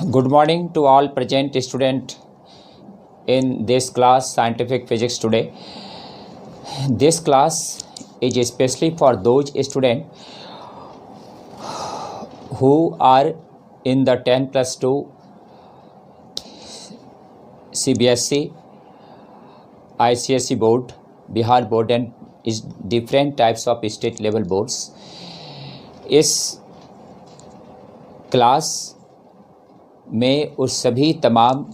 Good morning to all present student in this class scientific physics today. This class is especially for those students who are in the 10+2 CBSE, ICSE board, Bihar board and is different types of state level boards. इस class में उस सभी तमाम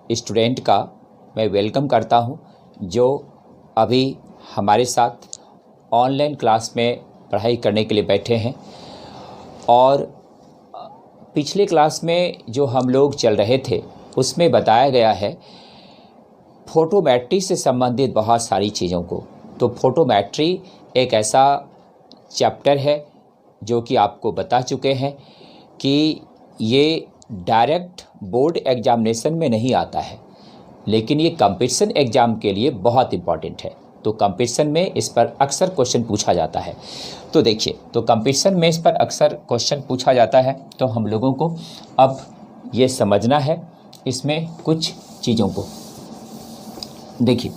student का मैं welcome करता हूं जो अभी हमारे साथ ऑनलाइन क्लास में पढ़ाई करने के लिए बैठे हैं। और पिछले क्लास में जो हम लोग चल रहे थे उसमें बताया गया है फोटोमेट्री से संबंधित बहुत सारी चीज़ों को। तो फोटोमेट्री एक ऐसा चैप्टर है जो कि आपको बता चुके हैं कि ये डायरेक्ट बोर्ड एग्जामिनेशन में नहीं आता है, लेकिन ये कंपटीशन एग्ज़ाम के लिए बहुत इम्पॉर्टेंट है। तो कंपटीशन में इस पर अक्सर क्वेश्चन पूछा जाता है। तो देखिए, तो कंपटीशन में इस पर अक्सर क्वेश्चन पूछा जाता है, तो हम लोगों को अब ये समझना है इसमें कुछ चीज़ों को। देखिए,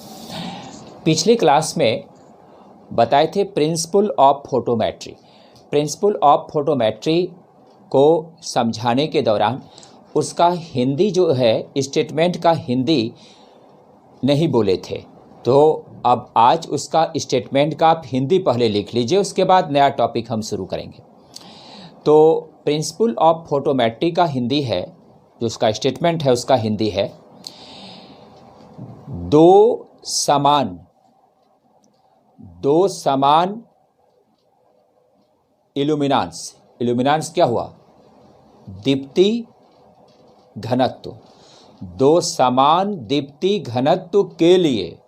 पिछले क्लास में बताए थे principle of photometry. Principle of photometry को समझाने के दौरान उसका हिंदी जो है स्टेटमेंट का हिंदी नहीं बोले थे। तो अब आज उसका स्टेटमेंट का आप हिंदी पहले लिख लीजिए, उसके बाद नया टॉपिक हम शुरू करेंगे। तो प्रिंसिपल ऑफ फोटोमेट्री का हिंदी है, जो उसका स्टेटमेंट है उसका हिंदी है, दो समान इल्यूमिनांस क्या हुआ? दीप्ति घनत्व। दो समान दीप्ति घनत्व के लिए,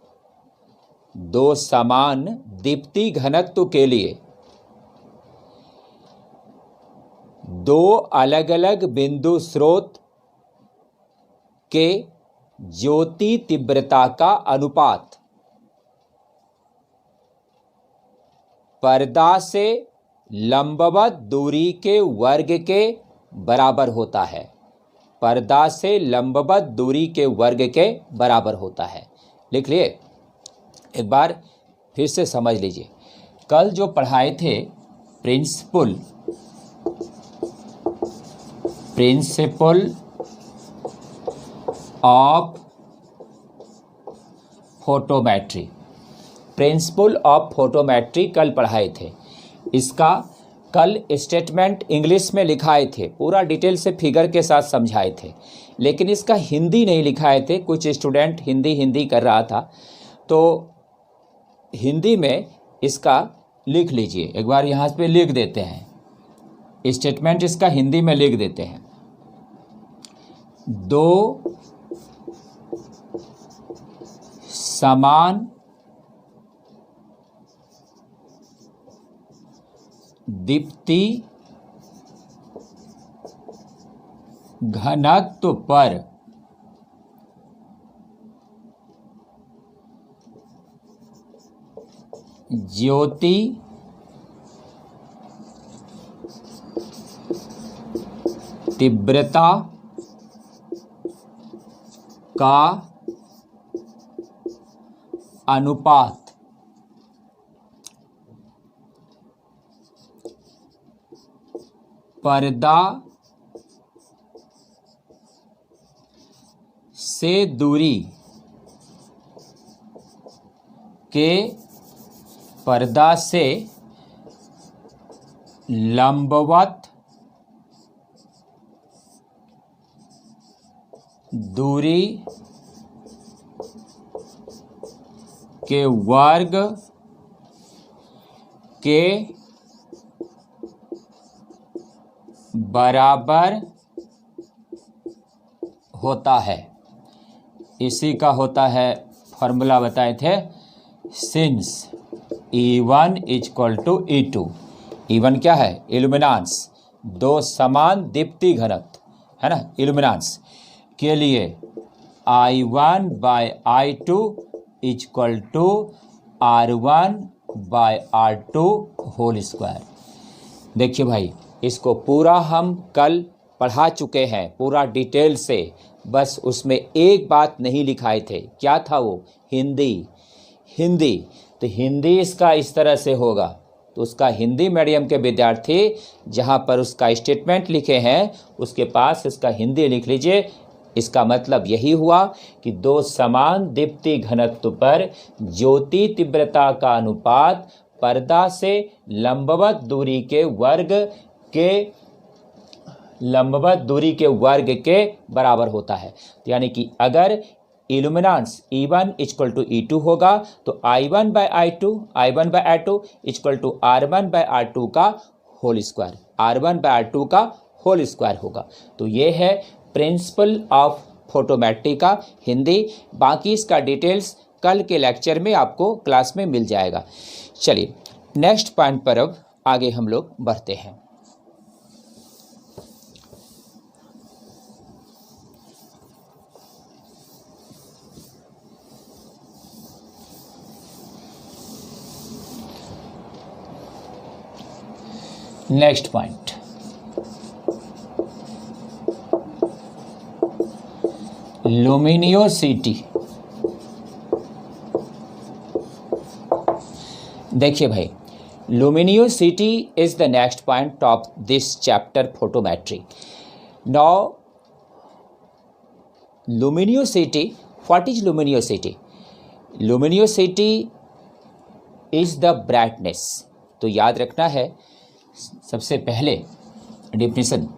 दो समान दीप्ति घनत्व के लिए दो अलग अलग बिंदु स्रोत के ज्योति तीव्रता का अनुपात पर्दा से लंबवत दूरी के वर्ग के बराबर होता है। पर्दा से लंबवत दूरी के वर्ग के बराबर होता है। लिख लिए, एक बार फिर से समझ लीजिए। कल जो पढ़ाए थे principle of photometry, principle of photometry कल पढ़ाए थे। इसका कल स्टेटमेंट इंग्लिश में लिखाए थे, पूरा डिटेल से फिगर के साथ समझाए थे, लेकिन इसका हिंदी नहीं लिखाए थे। कुछ स्टूडेंट हिंदी कर रहा था, तो हिंदी में इसका लिख लीजिए। एक बार यहाँ पे लिख देते हैं, स्टेटमेंट इसका हिंदी में लिख देते हैं। दो समान दीप्ति घनत्व पर ज्योति तीव्रता का अनुपात पर्दा से दूरी के पर्दा से लंबवत दूरी के वर्ग के बराबर होता है। इसी का होता है फॉर्मूला बताए थे, सिंस E1 = E2। E1 क्या है? इल्यूमिनांस, दो समान दीप्ति घनत्व है ना, इल्यूमिनांस के लिए I1/I2 = R1/R2 होल स्क्वायर। देखिए भाई, इसको पूरा हम कल पढ़ा चुके हैं पूरा डिटेल से, बस उसमें एक बात नहीं लिखाए थे, क्या था वो? हिंदी। हिंदी, तो हिंदी इसका इस तरह से होगा, तो उसका हिंदी मीडियम के विद्यार्थी जहाँ पर उसका स्टेटमेंट लिखे हैं उसके पास इसका हिंदी लिख लीजिए। इसका मतलब यही हुआ कि दो समान दीप्ति घनत्व पर ज्योति तीव्रता का अनुपात पर्दा से लंबवत दूरी के वर्ग के बराबर होता है। तो यानी कि अगर illuminance E1 equal to E2 होगा तो I1 bye I2 equal to R1 bye R2 का होल स्क्वायर होगा। तो ये है प्रिंसिपल ऑफ फोटोमेट्री का हिंदी। बाकी इसका डिटेल्स कल के लेक्चर में आपको क्लास में मिल जाएगा। चलिए नेक्स्ट पॉइंट पर अब आगे हम लोग बढ़ते हैं। Next point, luminosity. देखिए भाई, luminosity is the next point of this chapter photometry. Now luminosity, what is luminosity? Luminosity is the brightness। तो याद रखना है सबसे पहले definition,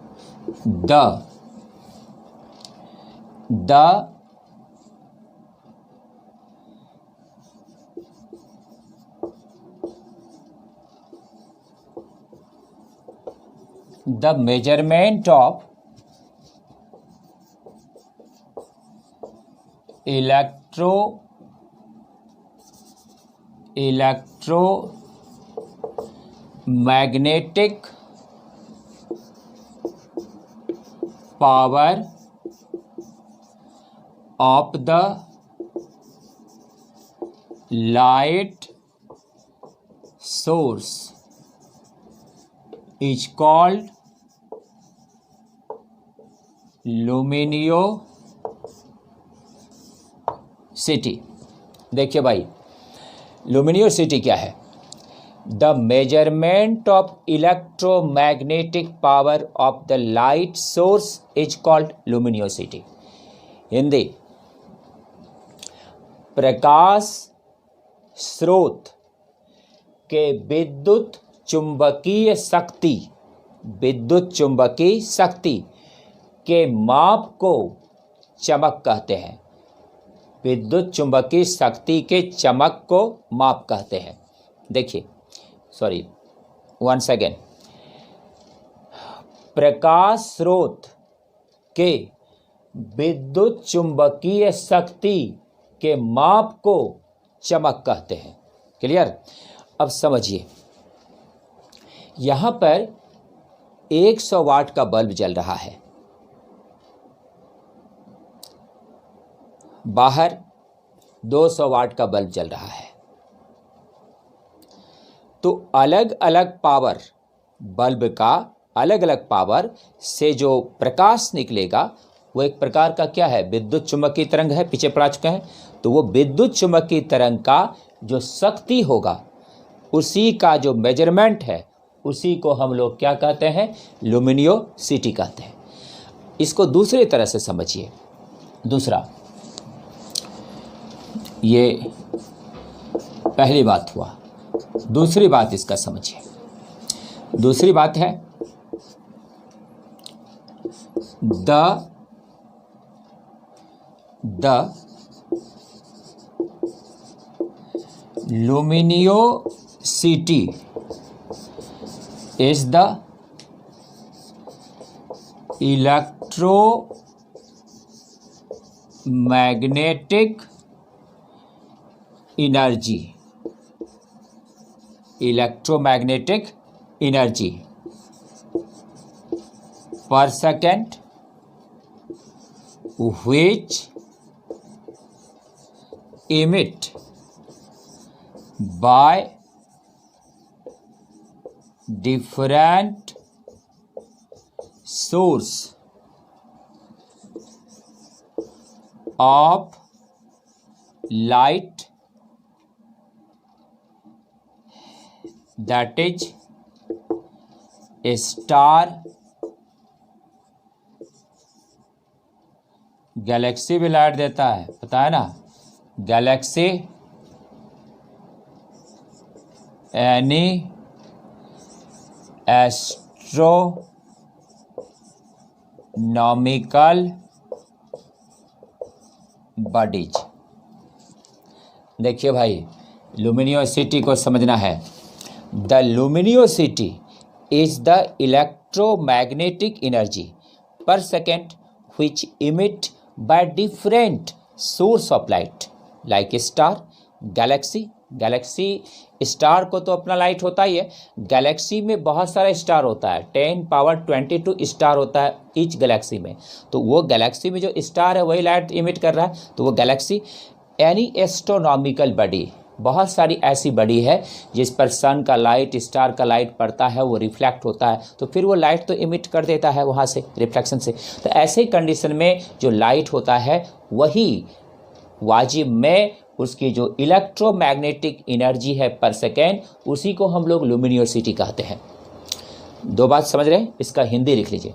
the measurement of electromagnetic power of the light source is called luminosity। देखिए भाई, luminosity क्या है? The measurement of electromagnetic power of the light source is called luminosity. Hindi, प्रकाश स्रोत के विद्युत चुंबकीय शक्ति के माप को चमक कहते हैं। विद्युत चुंबकीय शक्ति के चमक को माप कहते हैं। देखिए, सॉरी, वंस अगेन, प्रकाश स्रोत के विद्युत चुंबकीय शक्ति के माप को चमक कहते हैं। क्लियर? अब समझिए, यहां पर 100 वाट का बल्ब जल रहा है, बाहर 200 वाट का बल्ब जल रहा है, तो अलग अलग पावर, बल्ब का अलग अलग पावर से जो प्रकाश निकलेगा वो एक प्रकार का क्या है? विद्युत चुंबकीय तरंग है, पीछे पढ़ा चुके हैं। तो वो विद्युत चुंबकीय तरंग का जो शक्ति होगा, उसी का जो मेजरमेंट है, उसी को हम लोग क्या कहते हैं? लुमिनियोसिटी कहते हैं। इसको दूसरी तरह से समझिए। दूसरा, ये पहली बात हुआ। दूसरी बात इसका समझिए। दूसरी बात है the luminosity is the electromagnetic energy per second which emit by different source of light, that is a star, Galaxy भी लाइट देता है, पता है ना, गैलेक्सी, एनी एस्ट्रोनॉमिकल बॉडीज। देखिए भाई, लुमिनियोसिटी को समझना है। The luminosity is the electromagnetic energy per second which emit by different source of light like star, galaxy। Galaxy star को तो अपना लाइट होता ही है, गैलेक्सी में बहुत सारा स्टार होता है, 10^22 स्टार होता है ईच गैलेक्सी में। तो वो गैलेक्सी में जो स्टार है वही लाइट इमिट कर रहा है, तो वो गैलेक्सी। एनी एस्ट्रोनॉमिकल बॉडी, बहुत सारी ऐसी बॉडी है जिस पर सन का लाइट, स्टार का लाइट पड़ता है, वो रिफ्लेक्ट होता है, तो फिर वो लाइट तो इमिट कर देता है वहाँ से, रिफ्लेक्शन से। तो ऐसे कंडीशन में जो लाइट होता है वही वाजिब में उसकी जो इलेक्ट्रोमैग्नेटिक एनर्जी है पर सेकेंड, उसी को हम लोग लुमिनियोसिटी कहते हैं। दो बात समझ रहे हैं, इसका हिंदी लिख लीजिए।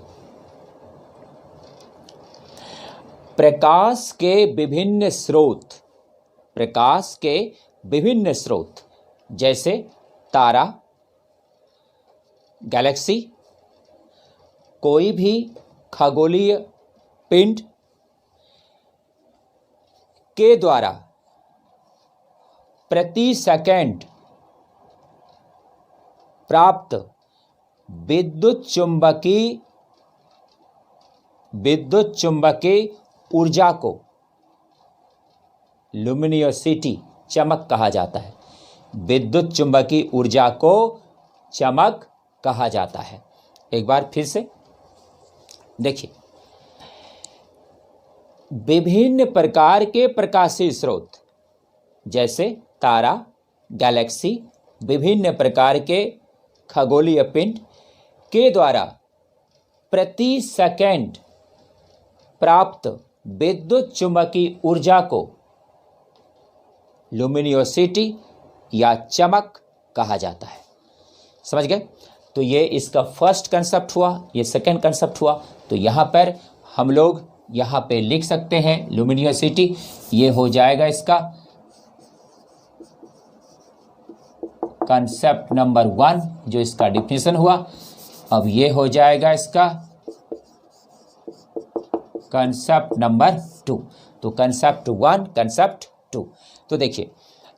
प्रकाश के विभिन्न स्रोत, प्रकाश के विभिन्न स्रोत जैसे तारा, गैलेक्सी, कोई भी खगोलीय पिंड के द्वारा प्रति सेकंड प्राप्त विद्युत चुंबकीय ऊर्जा को लुमिनियोसिटी, चमक कहा जाता है। विद्युत चुंबकीय ऊर्जा को चमक कहा जाता है। एक बार फिर से देखिए, विभिन्न प्रकार के प्रकाशीय स्रोत जैसे तारा, गैलेक्सी, विभिन्न प्रकार के खगोलीय पिंड के द्वारा प्रति सेकंड प्राप्त विद्युत चुंबकीय ऊर्जा को लुमिनियोसिटी या चमक कहा जाता है। समझ गए? तो ये इसका फर्स्ट कंसेप्ट हुआ, ये सेकंड कंसेप्ट हुआ। तो यहाँ पर हम लोग यहाँ पे लिख सकते हैं लुमिनियोसिटी, ये हो जाएगा इसका कंसेप्ट नंबर 1 जो इसका डिफिनेशन हुआ। अब ये हो जाएगा इसका कंसेप्ट नंबर 2। तो कंसेप्ट 1, कंसेप्ट 2। तो देखिए,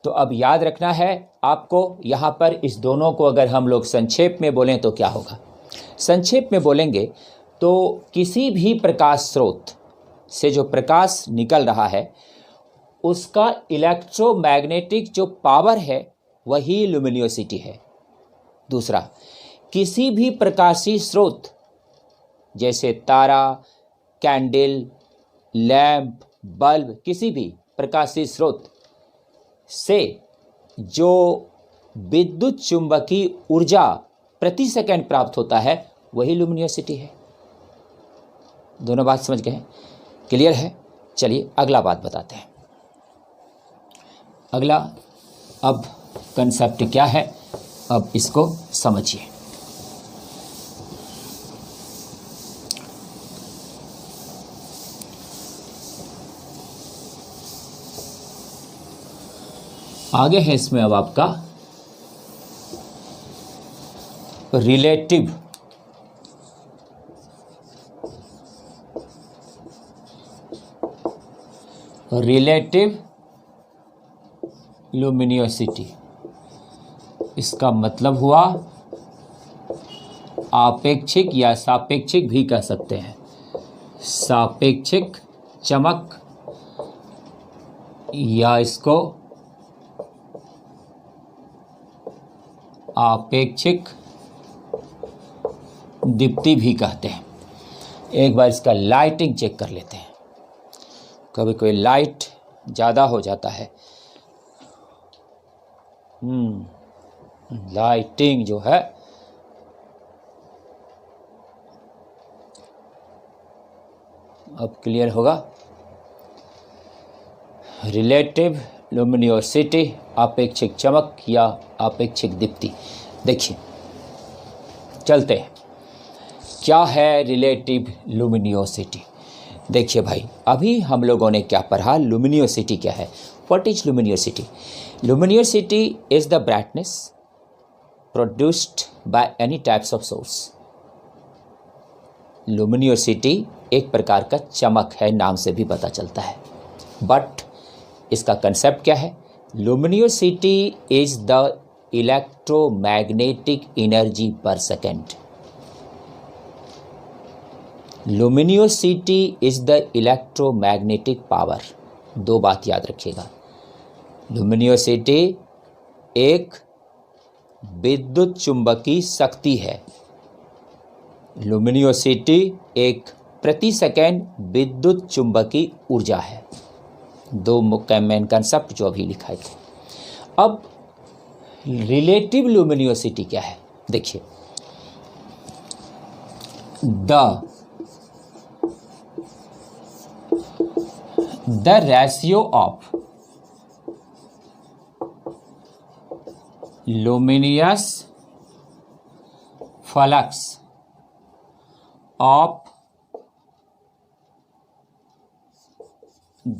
तो अब याद रखना है आपको, यहाँ पर इस दोनों को अगर हम लोग संक्षेप में बोलें तो क्या होगा। संक्षेप में बोलेंगे तो किसी भी प्रकाश स्रोत से जो प्रकाश निकल रहा है उसका इलेक्ट्रोमैग्नेटिक जो पावर है वही लुमिनियोसिटी है। दूसरा, किसी भी प्रकाशीय स्रोत जैसे तारा, कैंडल, लैंप, बल्ब, किसी भी प्रकाशीय स्रोत से जो विद्युत चुंबकीय ऊर्जा प्रति सेकंड प्राप्त होता है वही लुमिनियोसिटी है। दोनों बात समझ गए? क्लियर है? चलिए अगला बात बताते हैं। अगला अब कंसेप्ट क्या है, अब इसको समझिए। आगे है इसमें अब आपका रिलेटिव लुमिनियोसिटी। इसका मतलब हुआ आपेक्षिक या सापेक्षिक भी कह सकते हैं, सापेक्षिक चमक या इसको आपेक्षिक दीप्ति भी कहते हैं। एक बार इसका लाइटिंग चेक कर लेते हैं। कभी कोई लाइट ज़्यादा हो जाता है, लाइटिंग जो है अब क्लियर होगा। रिलेटिव लुमिनोसिटी, अपेक्षिक चमक या अपेक्षिक दीप्ति। देखिए चलते हैं, क्या है रिलेटिव लुमिनोसिटी। देखिए भाई, अभी हम लोगों ने क्या पढ़ा, लुमिनोसिटी क्या है। What is luminosity? Luminosity is the brightness produced by any types of source. Luminosity एक प्रकार का चमक है, नाम से भी पता चलता है। बट इसका कंसेप्ट क्या है? Luminosity is the electromagnetic energy per second. Luminosity is the electromagnetic power. दो बात याद रखिएगा, लुमिनोसिटी एक विद्युत चुंबकीय शक्ति है। लुमिनोसिटी एक प्रति सेकेंड विद्युत चुंबकीय ऊर्जा है। दो मेन कंसेप्ट जो अभी लिखा है। अब रिलेटिव लुमिनोसिटी क्या है? देखिए, the ratio of luminous flux of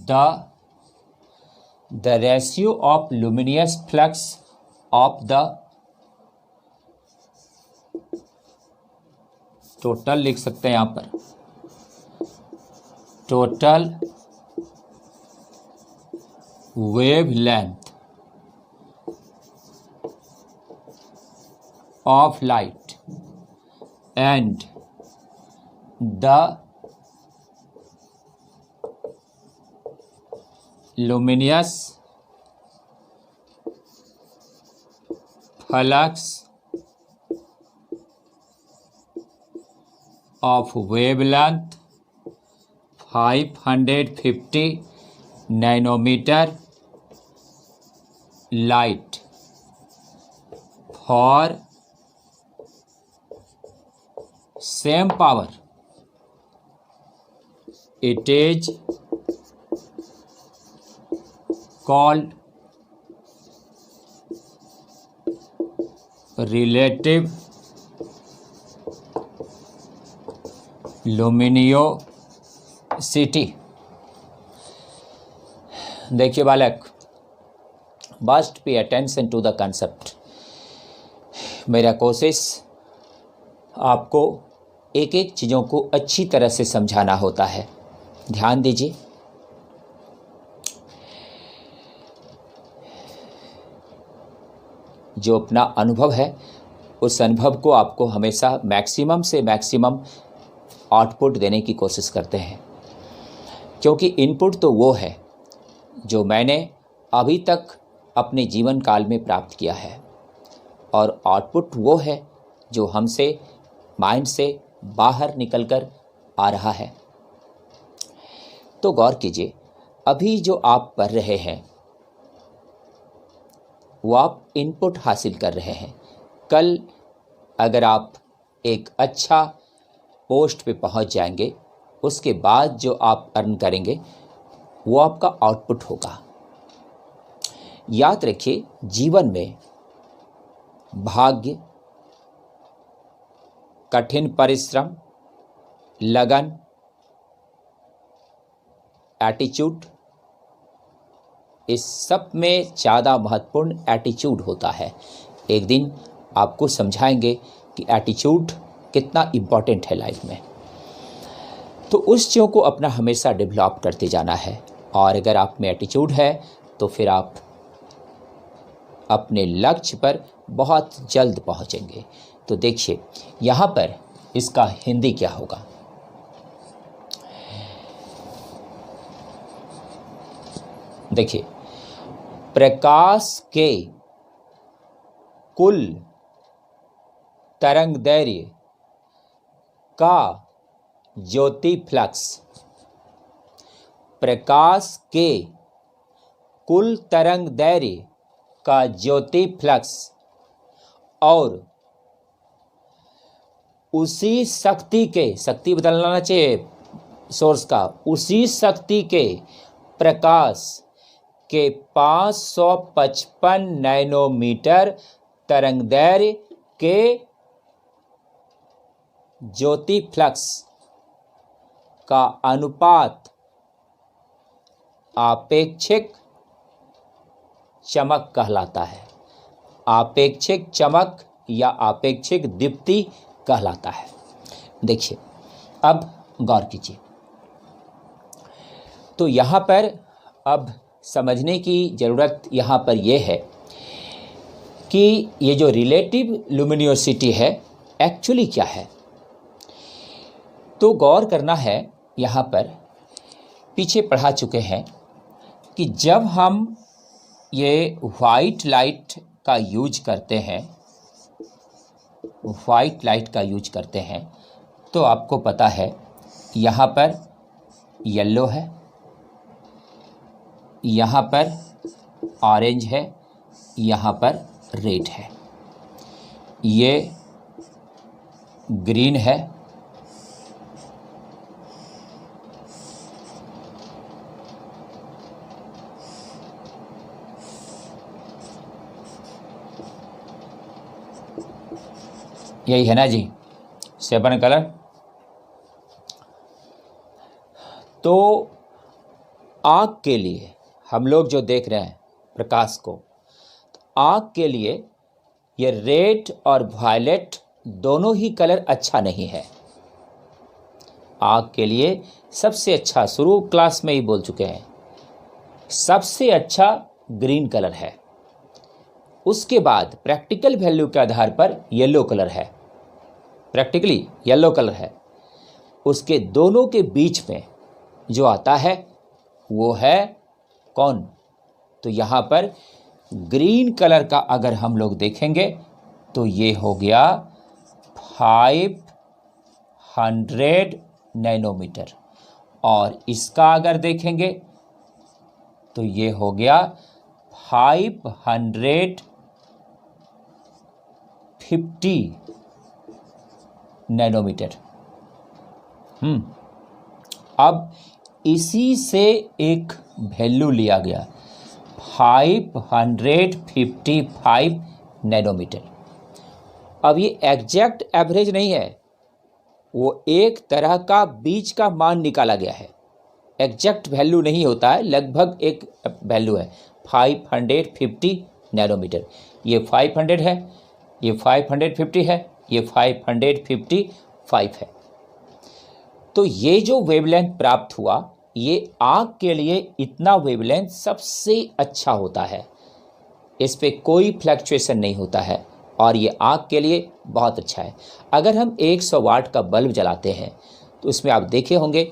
the ratio of luminous flux of the total लिख सकते हैं यहाँ पर, total wavelength of light and the luminous flux of wavelength 550 nanometer light for same power, it is called relative luminosity। देखिए बालक, must pay attention to the concept. मेरा कोशिश आपको एक एक चीज़ों को अच्छी तरह से समझाना होता है। ध्यान दीजिए, जो अपना अनुभव है उस अनुभव को आपको हमेशा मैक्सिमम से मैक्सिमम आउटपुट देने की कोशिश करते हैं, क्योंकि इनपुट तो वो है जो मैंने अभी तक अपने जीवन काल में प्राप्त किया है, और आउटपुट वो है जो हमसे माइंड से बाहर निकलकर आ रहा है। तो गौर कीजिए, अभी जो आप पढ़ रहे हैं वो आप इनपुट हासिल कर रहे हैं। कल अगर आप एक अच्छा पोस्ट पे पहुंच जाएंगे, उसके बाद जो आप अर्न करेंगे वो आपका आउटपुट होगा। याद रखिए, जीवन में भाग्य, कठिन परिश्रम, लगन, एटीट्यूड, इस सब में ज़्यादा महत्वपूर्ण एटीट्यूड होता है। एक दिन आपको समझाएंगे कि एटीट्यूड कितना इम्पोर्टेंट है लाइफ में। तो उस चीज़ों को अपना हमेशा डेवलप करते जाना है, और अगर आप में एटीट्यूड है तो फिर आप अपने लक्ष्य पर बहुत जल्द पहुंचेंगे। तो देखिए यहाँ पर इसका हिंदी क्या होगा। देखिए, प्रकाश के कुल तरंगदैर्घ्य का ज्योति फ्लक्स, प्रकाश के कुल तरंगदैर्घ्य का ज्योति फ्लक्स और उसी शक्ति के, शक्ति बदलना चाहिए, सोर्स का उसी शक्ति के प्रकाश के 555 नैनोमीटर तरंगदैर्घ्य के ज्योति फ्लक्स का अनुपात आपेक्षिक चमक कहलाता है। आपेक्षिक चमक या आपेक्षिक दीप्ति कहलाता है। देखिए, अब गौर कीजिए। तो यहाँ पर अब समझने की ज़रूरत यहाँ पर यह है कि ये जो रिलेटिव लुमिनोसिटी है एक्चुअली क्या है। तो गौर करना है, यहाँ पर पीछे पढ़ा चुके हैं कि जब हम ये वाइट लाइट का यूज करते हैं, वाइट लाइट का यूज करते हैं, तो आपको पता है यहाँ पर येलो है, यहाँ पर ऑरेंज है, यहाँ पर रेड है, ये ग्रीन है, यही है ना जी 7 कलर। तो आँख के लिए हम लोग जो देख रहे हैं प्रकाश को, तो आँख के लिए ये रेड और वायलेट दोनों ही कलर अच्छा नहीं है। आँख के लिए सबसे अच्छा, शुरू क्लास में ही बोल चुके हैं, सबसे अच्छा ग्रीन कलर है। उसके बाद प्रैक्टिकल वैल्यू के आधार पर येलो कलर है, प्रैक्टिकली येलो कलर है। उसके दोनों के बीच में जो आता है वो है कौन? तो यहाँ पर ग्रीन कलर का अगर हम लोग देखेंगे तो ये हो गया 500 नैनोमीटर, और इसका अगर देखेंगे तो ये हो गया 550 नैनोमीटर। अब इसी से एक वैल्यू लिया गया 555 नैनोमीटर। अब ये एग्जैक्ट एवरेज नहीं है, वो एक तरह का बीच का मान निकाला गया है। एग्जैक्ट वैल्यू नहीं होता है, लगभग एक वैल्यू है 550 नैनोमीटर। ये 500 है, ये 550 है, ये 555 है। तो ये जो वेवलेंथ प्राप्त हुआ, ये आँख के लिए इतना वेवलेंथ सबसे अच्छा होता है, इस पे कोई फ्लक्चुएशन नहीं होता है, और ये आँख के लिए बहुत अच्छा है। अगर हम 100 वाट का बल्ब जलाते हैं तो उसमें आप देखे होंगे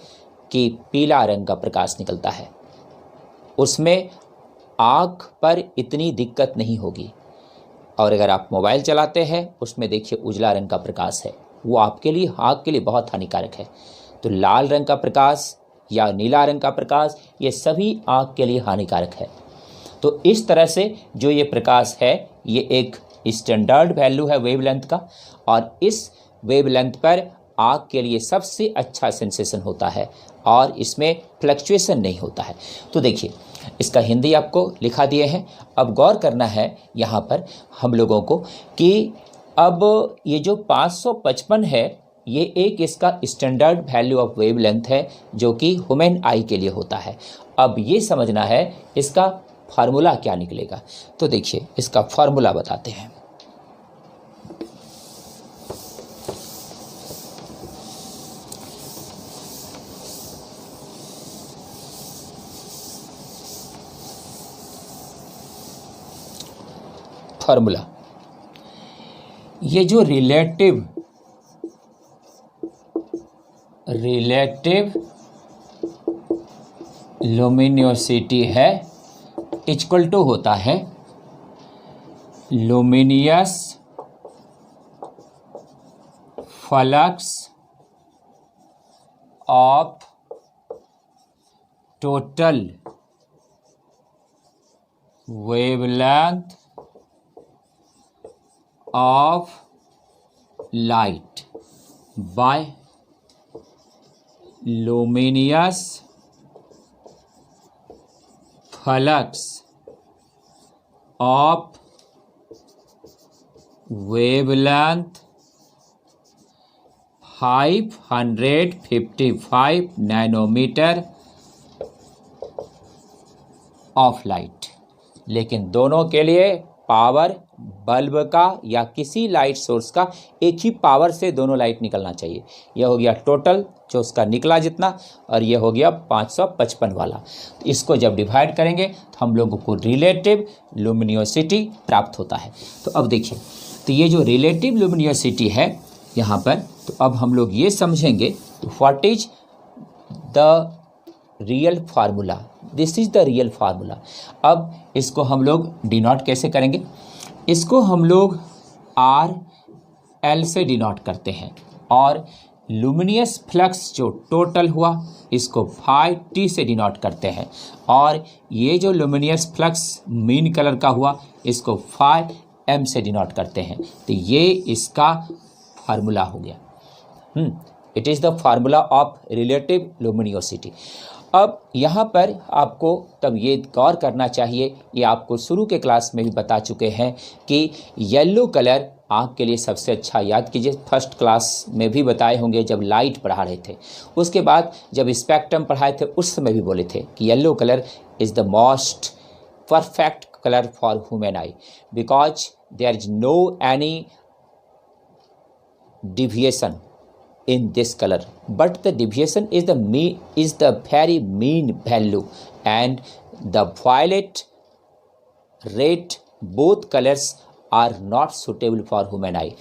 कि पीला रंग का प्रकाश निकलता है, उसमें आँख पर इतनी दिक्कत नहीं होगी। और अगर आप मोबाइल चलाते हैं उसमें देखिए उजला रंग का प्रकाश है, वो आपके लिए, आँख के लिए बहुत हानिकारक है। तो लाल रंग का प्रकाश या नीला रंग का प्रकाश, ये सभी आँख के लिए हानिकारक है। तो इस तरह से जो ये प्रकाश है, ये एक स्टैंडर्ड वैल्यू है वेवलेंथ का, और इस वेवलेंथ पर आँख के लिए सबसे अच्छा सेंसेशन होता है और इसमें फ्लक्चुएशन नहीं होता है। तो देखिए, इसका हिंदी आपको लिखा दिए हैं। अब गौर करना है यहाँ पर हम लोगों को कि अब ये जो 555 है, ये एक इसका स्टैंडर्ड वैल्यू ऑफ वेवलेंथ है जो कि ह्यूमन आई के लिए होता है। अब ये समझना है इसका फार्मूला क्या निकलेगा। तो देखिए, इसका फार्मूला बताते हैं। फार्मूला, ये जो रिलेटिव लुमिनोसिटी है इक्वल टू होता है luminous flux of total wavelength of light by luminous flux of wavelength 555 nanometre of light. लेकिन दोनों के लिए पावर बल्ब का या किसी लाइट सोर्स का एक ही पावर से दोनों लाइट निकलना चाहिए। यह हो गया टोटल जो उसका निकला जितना, और यह हो गया 555 वाला। तो इसको जब डिवाइड करेंगे तो हम लोगों को रिलेटिव लुमिनोसिटी प्राप्त होता है। तो अब देखिए, तो ये जो रिलेटिव लुमिनोसिटी है यहाँ पर, तो अब हम लोग ये समझेंगे तो what is the real formula, this is the real formula. अब इसको हम लोग डिनोट कैसे करेंगे? इसको हम लोग आर एल से डिनोट करते हैं, और लुमिनियस फ्लक्स जो टोटल हुआ इसको फाई टी से डिनोट करते हैं, और ये जो लुमिनियस फ्लक्स मीन कलर का हुआ इसको फाई एम से डिनोट करते हैं। तो ये इसका फार्मूला हो गया। It is the formula of relative luminosity. अब यहाँ पर आपको तब ये गौर करना चाहिए, ये आपको शुरू के क्लास में भी बता चुके हैं कि येलो कलर आँख के लिए सबसे अच्छा, याद कीजिए फर्स्ट क्लास में भी बताए होंगे जब लाइट पढ़ा रहे थे। उसके बाद जब स्पेक्ट्रम पढ़ाए थे उस समय भी बोले थे कि yellow colour is the most perfect colour for human eye, because there is no any deviation in this color, but the deviation is the very mean value, and the violet, red, both colors are not suitable for human eye.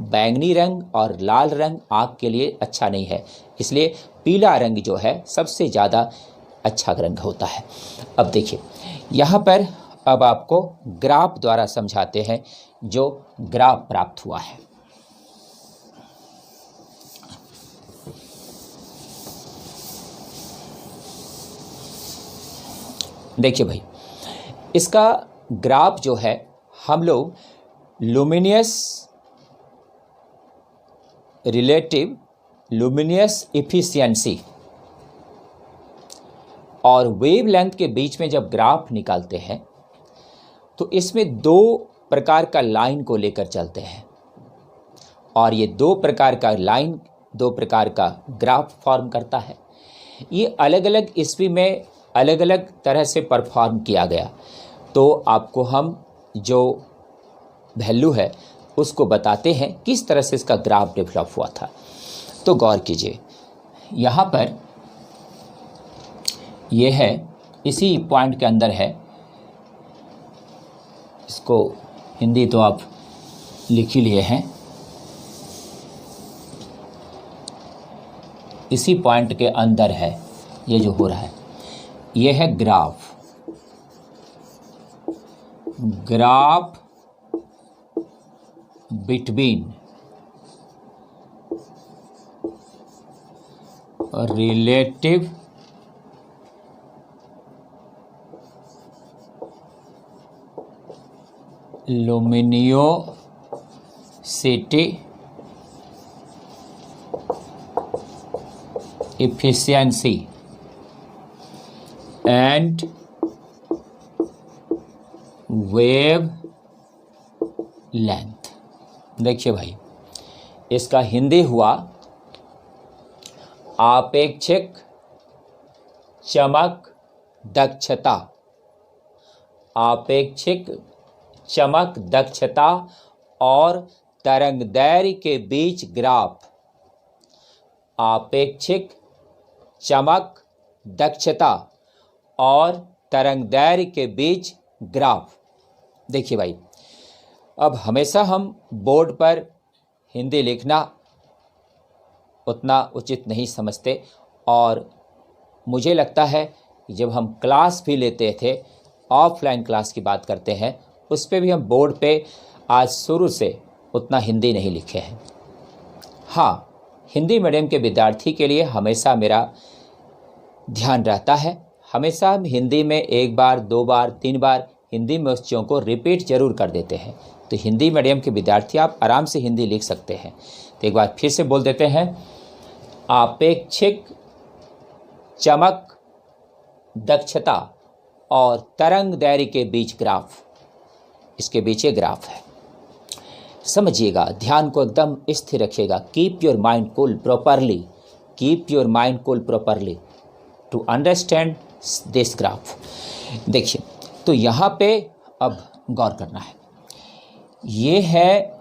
बैंगनी रंग और लाल रंग आँख के लिए अच्छा नहीं है, इसलिए पीला रंग जो है सबसे ज़्यादा अच्छा रंग होता है। अब देखिए यहाँ पर अब आपको ग्राफ द्वारा समझाते हैं जो ग्राफ प्राप्त हुआ है। देखिए भाई, इसका ग्राफ जो है हम लोग लुमिनियस रिलेटिव लुमिनियस इफिशियंसी और वेवलेंथ के बीच में जब ग्राफ निकालते हैं तो इसमें दो प्रकार का लाइन को लेकर चलते हैं, और ये दो प्रकार का लाइन दो प्रकार का ग्राफ फॉर्म करता है। ये अलग अलग ईस्वी में अलग अलग तरह से परफॉर्म किया गया, तो आपको हम जो वैल्यू है उसको बताते हैं किस तरह से इसका ग्राफ डेवलप हुआ था। तो गौर कीजिए, यहाँ पर ये है, इसी पॉइंट के अंदर है, इसको हिंदी तो आप लिख ही लिए हैं, इसी पॉइंट के अंदर है ये जो हो रहा है, ये है graph between relative luminosity efficiency and wave length। देखिए भाई, इसका हिंदी हुआ आपेक्षिक चमक दक्षता, आपेक्षिक चमक दक्षता और तरंगदैर्घ्य के बीच ग्राफ, आपेक्षिक चमक दक्षता और तरंगदैर्घ्य के बीच ग्राफ। देखिए भाई, अब हमेशा हम बोर्ड पर हिंदी लिखना उतना उचित नहीं समझते, और मुझे लगता है कि जब हम क्लास भी लेते थे, ऑफलाइन क्लास की बात करते हैं, उस पर भी हम बोर्ड पे आज शुरू से उतना हिंदी नहीं लिखे हैं। हाँ, हिंदी मीडियम के विद्यार्थी के लिए हमेशा मेरा ध्यान रहता है, हमेशा हम हिंदी में एक बार दो बार तीन बार हिंदी में उस चीज़ों को रिपीट जरूर कर देते हैं। तो हिंदी मीडियम के विद्यार्थी आप आराम से हिंदी लिख सकते हैं। तो एक बार फिर से बोल देते हैं, आपेक्षिक चमक, दक्षता और तरंग दैर्घ्य के बीच ग्राफ, इसके बीच ये ग्राफ है। समझिएगा, ध्यान को एकदम स्थिर रखिएगा। Keep your mind cool properly, keep your mind cool properly to understand this graph. देखिए, तो यहाँ पे अब गौर करना है। ये है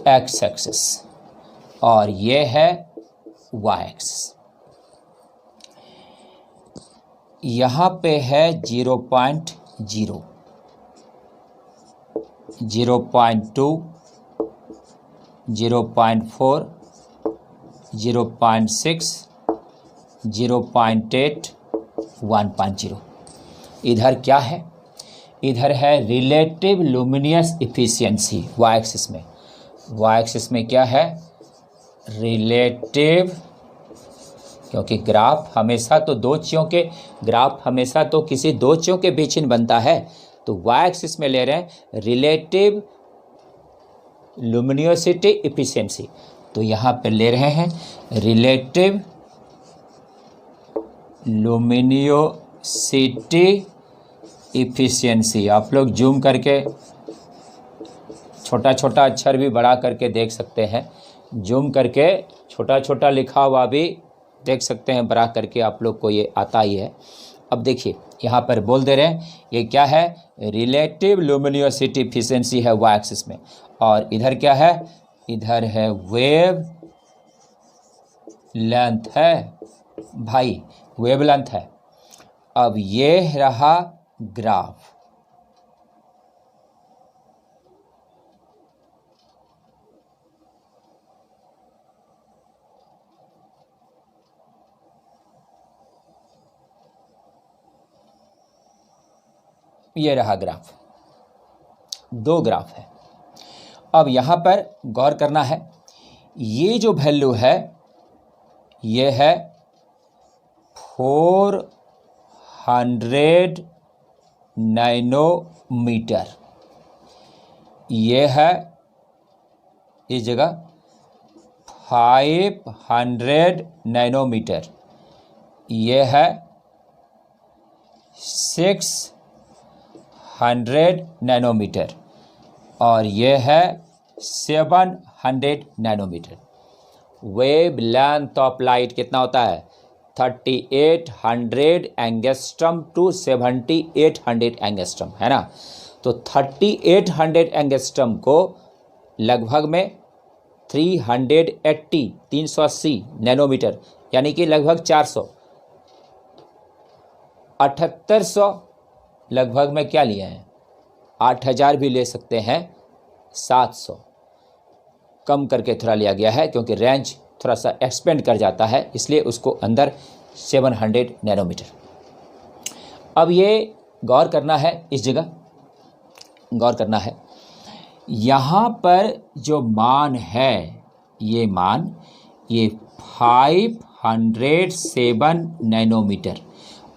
एक्स एक्सिस और ये है वाई एक्सिस। यहाँ पे है 0.0, 0.2, 0.4, 0.6, 0.8, 1.0। इधर क्या है? इधर है relative luminous efficiency y axis में। वाई एक्सिस में क्या है? रिलेटिव, क्योंकि ग्राफ हमेशा तो दो चीज़ों के, ग्राफ हमेशा तो किसी दो चीज़ों के बीच में बनता है। तो वाई एक्सिस में ले रहे हैं रिलेटिव लुमिनियोसिटी इफिशियंसी, तो यहाँ पे ले रहे हैं रिलेटिव लुमिनियोसिटी इफिशियंसी। आप लोग जूम करके छोटा छोटा अक्षर भी बड़ा करके देख सकते हैं, जूम करके छोटा छोटा लिखा हुआ भी देख सकते हैं, बड़ा करके आप लोग को ये आता ही है। अब देखिए, यहाँ पर बोल दे रहे हैं ये क्या है? रिलेटिव लुमिनियोसिटी इफिशियंसी है वाई एक्सिस में। और इधर क्या है? इधर है वेव लेंथ है भाई, वेव लेंथ है। अब ये रहा ग्राफ। ये रहा ग्राफ, दो ग्राफ है। अब यहाँ पर गौर करना है, ये जो वैल्यू है ये है 400 नैनोमीटर। ये है इस जगह 500 नैनोमीटर। ये है 600 नैनोमीटर और ये है 700 nanometre. Wavelength of light कितना होता है? 3800 एंगस्ट्रम टू 7800 एंगस्ट्रम, है ना। तो 3800 एंगस्ट्रम को लगभग में 380 नैनोमीटर, यानी कि लगभग 400, 7800 लगभग में क्या लिए हैं? 8000 भी ले सकते हैं, 700 कम करके थोड़ा लिया गया है क्योंकि रेंज थोड़ा सा एक्सपेंड कर जाता है, इसलिए उसको अंदर 700 नैनोमीटर। अब ये गौर करना है, इस जगह गौर करना है। यहाँ पर जो मान है, ये मान ये 507 नैनोमीटर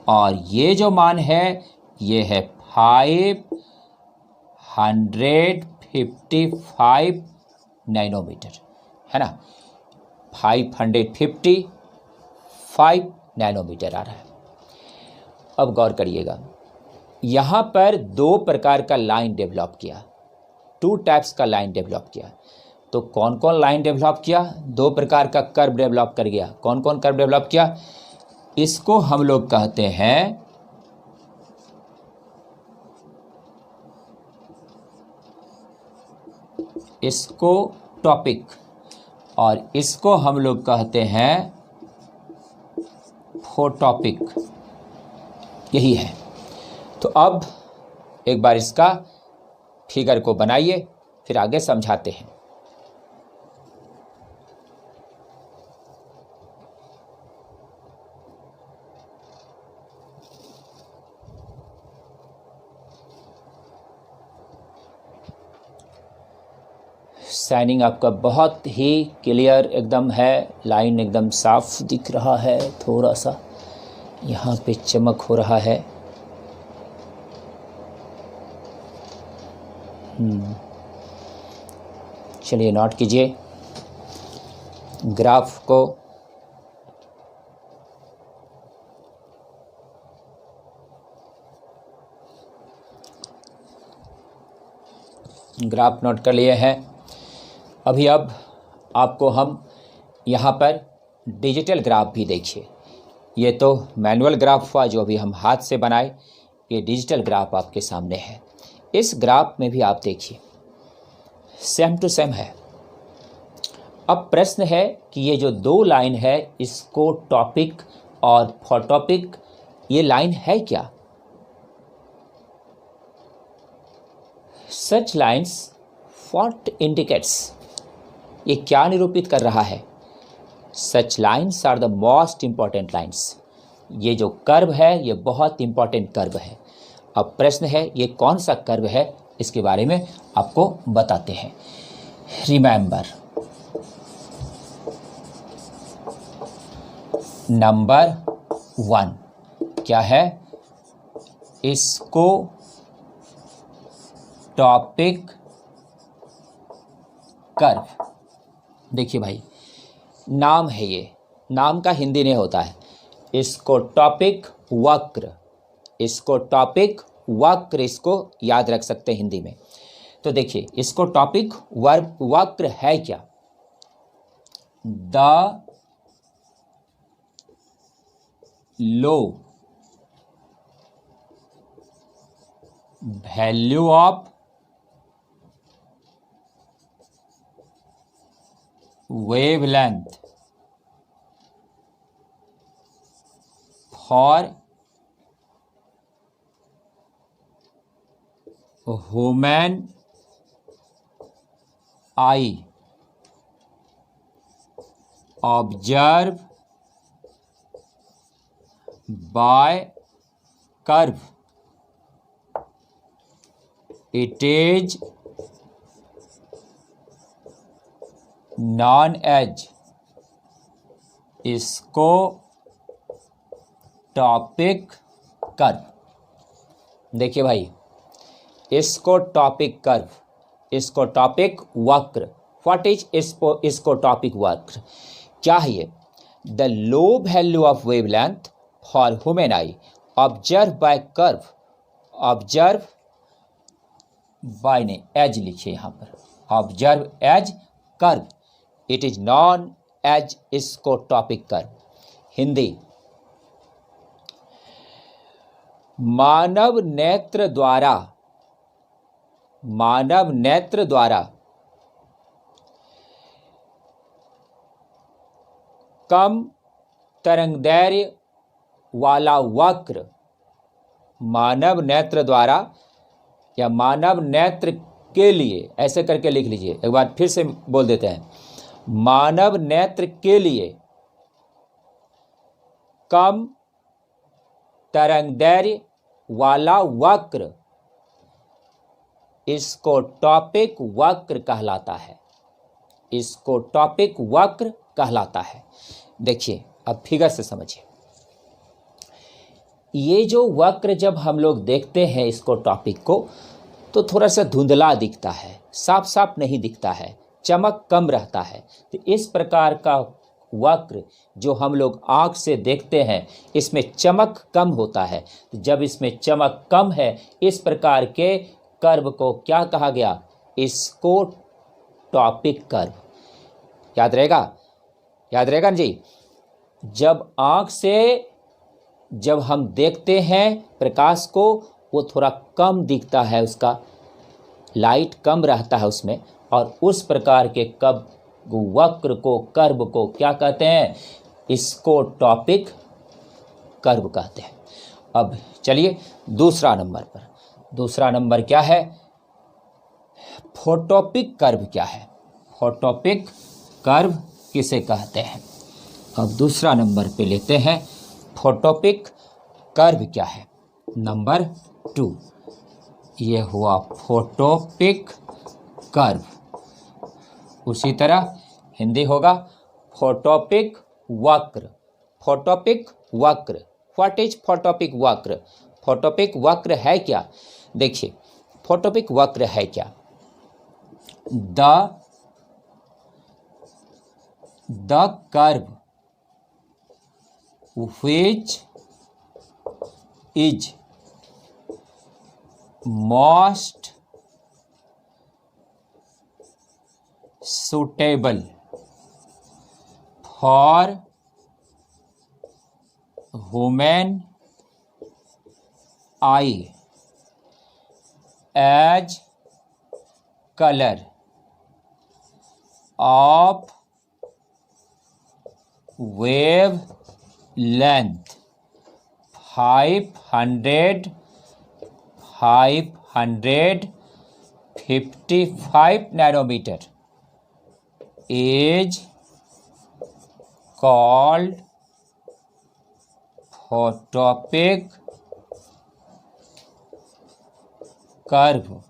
और ये जो मान है ये है 555 नैनोमीटर, है ना। 555 नैनोमीटर आ रहा है। अब गौर करिएगा, यहाँ पर दो प्रकार का लाइन डेवलप किया, 2 टाइप्स का लाइन डेवलप किया। तो कौन कौन लाइन डेवलप किया? दो प्रकार का कर्व डेवलप कर गया। कौन कौन कर्व डेवलप किया? इसको हम लोग कहते हैं इसको टॉपिक और इसको हम लोग कहते हैं फोटॉपिक, यही है। तो अब एक बार इसका फिगर को बनाइए, फिर आगे समझाते हैं। शाइनिंग आपका बहुत ही क्लियर एकदम है, लाइन एकदम साफ दिख रहा है, थोड़ा सा यहाँ पे चमक हो रहा है। चलिए नोट कीजिए, ग्राफ नोट कर लिए हैं। अब आपको हम यहाँ पर डिजिटल ग्राफ भी देखिए। ये तो मैनुअल ग्राफ हुआ जो अभी हम हाथ से बनाए, ये डिजिटल ग्राफ आपके सामने है। इस ग्राफ में भी आप देखिए सेम टू सेम है। अब प्रश्न है कि ये जो दो लाइन है इसको टॉपिक और फॉर टॉपिक ये लाइन है क्या? सच लाइन्स व्हाट इंडिकेट्स, ये क्या निरूपित कर रहा है? Such lines are the most important lines. ये जो कर्व है ये बहुत इंपॉर्टेंट कर्व है। अब प्रश्न है ये कौन सा कर्व है, इसके बारे में आपको बताते हैं। रिमेंबर, नंबर 1 क्या है? इसको टॉपिक कर्व। देखिए भाई, नाम है ये, नाम का हिंदी नहीं होता है। इसको टॉपिक वक्र, इसको टॉपिक वक्र, इसको याद रख सकते हैं हिंदी में। तो देखिए इसको टॉपिक वक्र है क्या? The low value of wavelength for human eye observed by curve, it is known as, इसको टॉपिक कर्व। देखिए भाई, इसको टॉपिक कर्व, इसको टॉपिक वक्र। व्हाट इज इसको टॉपिक वक्र क्या है ये? The low value of wavelength for human eye observe by curve, observe by ने एज लिखिए यहाँ पर, observe as curve, it is known as इसको टॉपिक कर्व। हिंदी, मानव नेत्र द्वारा, मानव नेत्र द्वारा कम तरंगदैर्घ्य वाला वक्र, मानव नेत्र द्वारा या मानव नेत्र के लिए, ऐसे करके लिख लीजिए। एक बार फिर से बोल देते हैं, मानव नेत्र के लिए कम तरंगदैर्घ्य वाला वक्र, इसको टॉपिक वक्र कहलाता है, इसको टॉपिक वक्र कहलाता है। देखिए अब फिगर से समझिए, ये जो वक्र जब हम लोग देखते हैं इसको टॉपिक को तो थोड़ा सा धुंधला दिखता है, साफ साफ नहीं दिखता है, चमक कम रहता है। तो इस प्रकार का वक्र जो हम लोग आँख से देखते हैं इसमें चमक कम होता है। तो जब इसमें चमक कम है, इस प्रकार के कर्व को क्या कहा गया? इसको टॉपिक कर्व। याद रहेगा, याद रहेगा ना जी? जब आँख से जब हम देखते हैं प्रकाश को, वो थोड़ा कम दिखता है, उसका लाइट कम रहता है उसमें, और उस प्रकार के वक्र को, कर्व को क्या कहते हैं? इसको टॉपिक कर्व कहते हैं। अब चलिए दूसरा नंबर पर, दूसरा नंबर क्या है? फोटोपिक कर्व क्या है? फोटोपिक कर्व किसे कहते हैं? अब दूसरा नंबर पे लेते हैं, फोटोपिक कर्व क्या है? नंबर 2, ये हुआ फोटोपिक कर्व। उसी तरह हिंदी होगा फोटोपिक वक्र, फोटोपिक वक्र। व्हाट इज फोटोपिक वक्र? फोटोपिक वक्र है क्या? देखिए फोटोपिक वक्र है क्या? The the curve which is most suitable for human eye as color of wavelength 555 nanometer is called photopic curve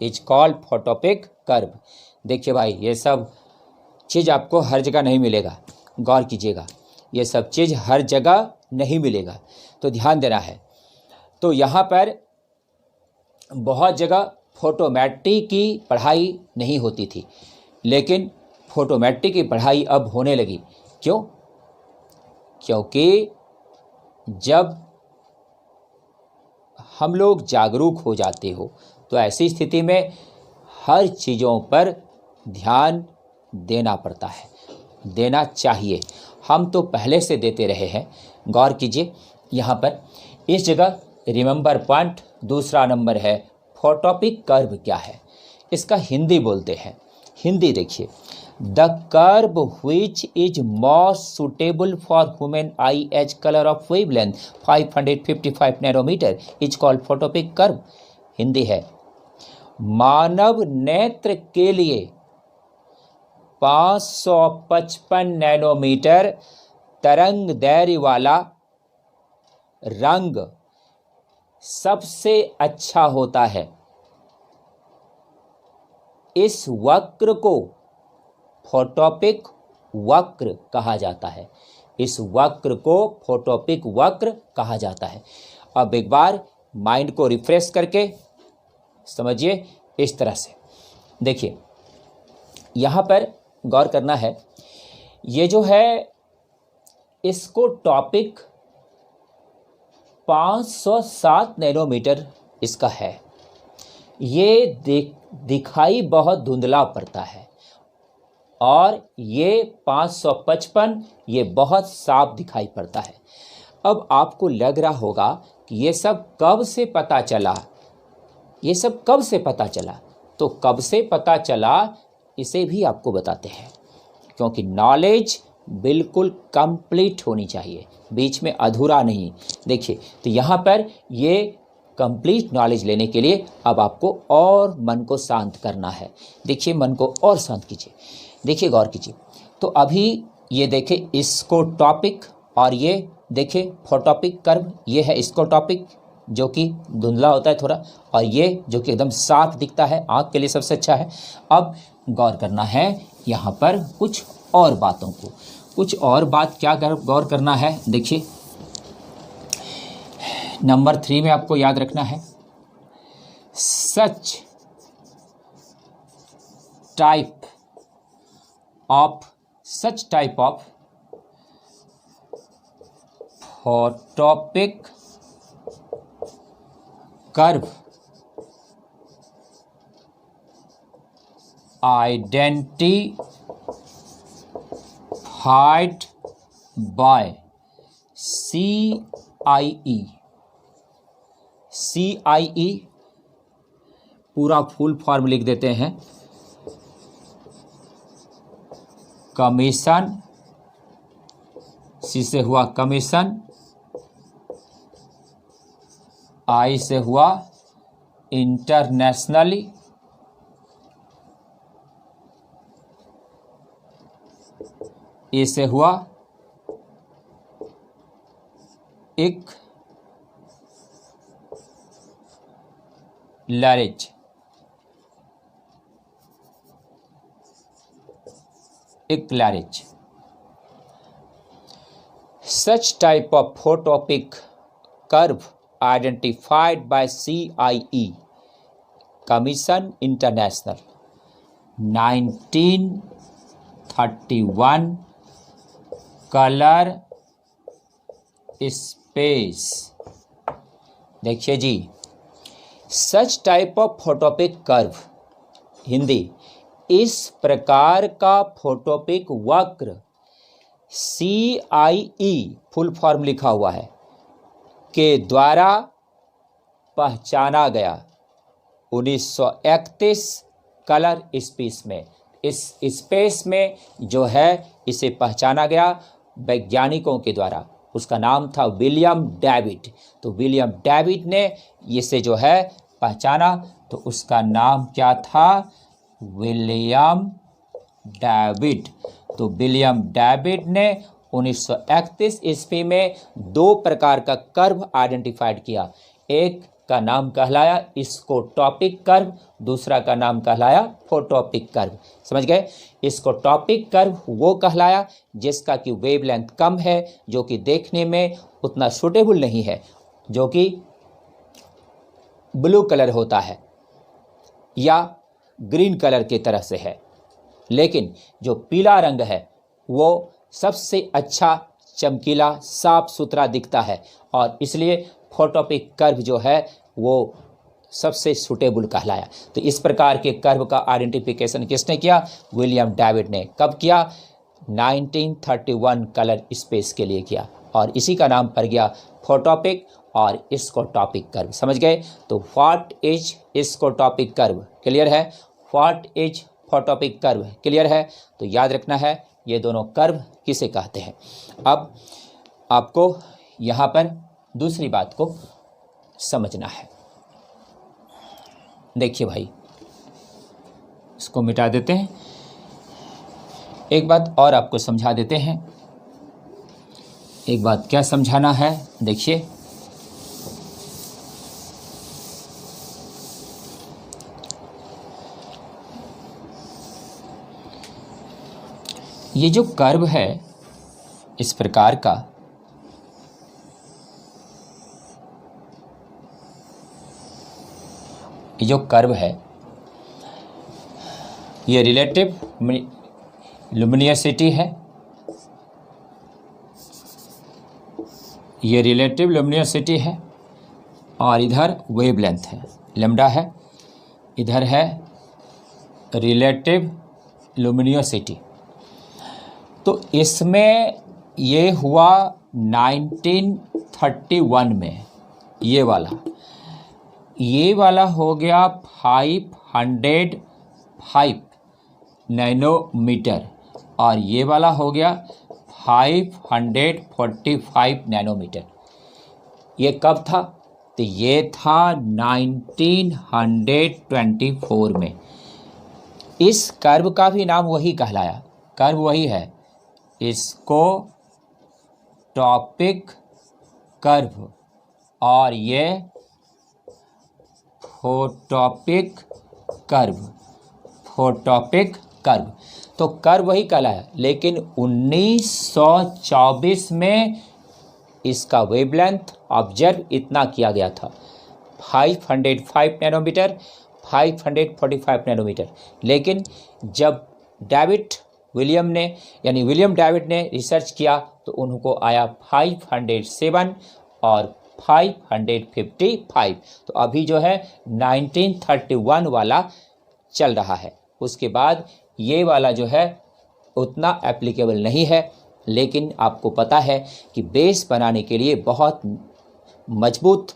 is called photopic curve. देखिए भाई, ये सब चीज़ आपको हर जगह नहीं मिलेगा, गौर कीजिएगा, ये सब चीज़ हर जगह नहीं मिलेगा, तो ध्यान देना है। तो यहाँ पर बहुत जगह फोटोमेट्री की पढ़ाई नहीं होती थी, लेकिन फोटोमेट्री की पढ़ाई अब होने लगी। क्यों? क्योंकि जब हम लोग जागरूक हो जाते हो तो ऐसी स्थिति में हर चीज़ों पर ध्यान देना पड़ता है, देना चाहिए। हम तो पहले से देते रहे हैं। गौर कीजिए, यहाँ पर इस जगह रिमेंबर पॉइंट दूसरा नंबर है, फोटोपिक कर्व क्या है, इसका हिंदी बोलते हैं। हिंदी देखिए, the curve which is most suitable for human eye as color of wavelength 555 nanometre is called photopic curve. Hindi है, मानव नेत्र के लिए 555 नैनोमीटर तरंग दैर्घ्य वाला रंग सबसे अच्छा होता है। इस वक्र को फोटोपिक वक्र कहा जाता है। इस वक्र को फोटोपिक वक्र कहा जाता है। अब एक बार माइंड को रिफ्रेश करके समझिए इस तरह से। देखिए, यहाँ पर गौर करना है, ये जो है इसको टॉपिक 507 नैनोमीटर इसका है। ये दिखाई बहुत धुंधला पड़ता है, और ये 555 ये बहुत साफ दिखाई पड़ता है। अब आपको लग रहा होगा कि ये सब कब से पता चला, ये सब कब से पता चला? तो कब से पता चला इसे भी आपको बताते हैं, क्योंकि नॉलेज बिल्कुल कंप्लीट होनी चाहिए, बीच में अधूरा नहीं। देखिए, तो यहाँ पर ये कंप्लीट नॉलेज लेने के लिए अब आपको और मन को शांत करना है। देखिए, मन को और शांत कीजिए। देखिए, गौर कीजिए। तो अभी ये देखें इसको टॉपिक, और ये देखें फोटोपिक कर्व, ये है इसको टॉपिक जो कि धुंधला होता है थोड़ा, और ये जो कि एकदम साफ दिखता है, आँख के लिए सबसे अच्छा है। अब गौर करना है यहाँ पर कुछ और बातों को। कुछ और बात क्या गौर करना है? देखिए, नंबर 3 में आपको याद रखना है, सच type of photopic curve identified by CIE पूरा फुल फॉर्म लिख देते हैं, कमीशन, C से हुआ कमीशन, I से हुआ इंटरनेशनली, A से हुआ इक्लैरिज। Such type of photopic curve identified by CIE Commission International 1939 1931 colour space. देखिए जी, such type of photopic curve, Hindi, इस प्रकार का फोटोपिक वक्र, CIE फुल फॉर्म लिखा हुआ है, के द्वारा पहचाना गया 1931 कलर स्पेस में। इस स्पेस में जो है इसे पहचाना गया वैज्ञानिकों के द्वारा। उसका नाम था विलियम डेविड। तो विलियम डेविड ने इसे जो है पहचाना, तो उसका नाम क्या था? William David. तो विलियम डेविड ने 1931 ईस्वी में दो प्रकार का कर्व आइडेंटिफाइड किया। एक का नाम कहलाया स्कोटॉपिक कर्व, दूसरा का नाम कहलाया फोटोपिक कर्व। समझ गए? स्कोटॉपिक कर्व वो कहलाया जिसका कि वेवलेंथ कम है, जो कि देखने में उतना सूटेबल नहीं है, जो कि ब्लू कलर होता है या ग्रीन कलर की तरह से है। लेकिन जो पीला रंग है वो सबसे अच्छा, चमकीला, साफ सुथरा दिखता है, और इसलिए फोटोपिक कर्व जो है वो सबसे सूटेबल कहलाया। तो इस प्रकार के कर्व का आइडेंटिफिकेशन किसने किया? विलियम डेविड ने। कब किया? 1931 कलर स्पेस के लिए किया, और इसी का नाम पड़ गया फोटोपिक और स्कोटॉपिक कर्व। समझ गए? तो what is scotopic curve clear है, what is photopic curve clear है। तो याद रखना है ये दोनों कर्व किसे कहते हैं। अब आपको यहाँ पर दूसरी बात को समझना है। देखिए भाई, इसको मिटा देते हैं, एक बात और आपको समझा देते हैं। एक बात क्या समझाना है, देखिए, ये जो कर्व है इस प्रकार का, ये जो कर्व है ये रिलेटिव लुमिनियसिटी है, ये रिलेटिव लुमिनियसिटी है, और इधर वेवलेंथ है, लैम्डा है, इधर है रिलेटिव लुमिनियसिटी। तो इसमें ये हुआ 1931 में, ये वाला हो गया 505 नैनोमीटर, और ये वाला हो गया 545 नैनोमीटर। ये कब था? तो ये था 1924 में। इस कर्व का भी नाम वही कहलाया, कर्व वही है, इसको टॉपिक कर्व, और ये फोटोपिक कर्व, फोटोपिक कर्व। तो कर्व वही कहलाया, लेकिन 1924 में इसका वेवलेंथ ऑब्जर्व इतना किया गया था, 505 नैनोमीटर, 545 नैनोमीटर। लेकिन जब विलियम डेविड ने रिसर्च किया तो उनको आया 507 और 555। तो अभी जो है 1931 वाला चल रहा है, उसके बाद ये वाला जो है उतना एप्लीकेबल नहीं है। लेकिन आपको पता है कि बेस बनाने के लिए बहुत मजबूत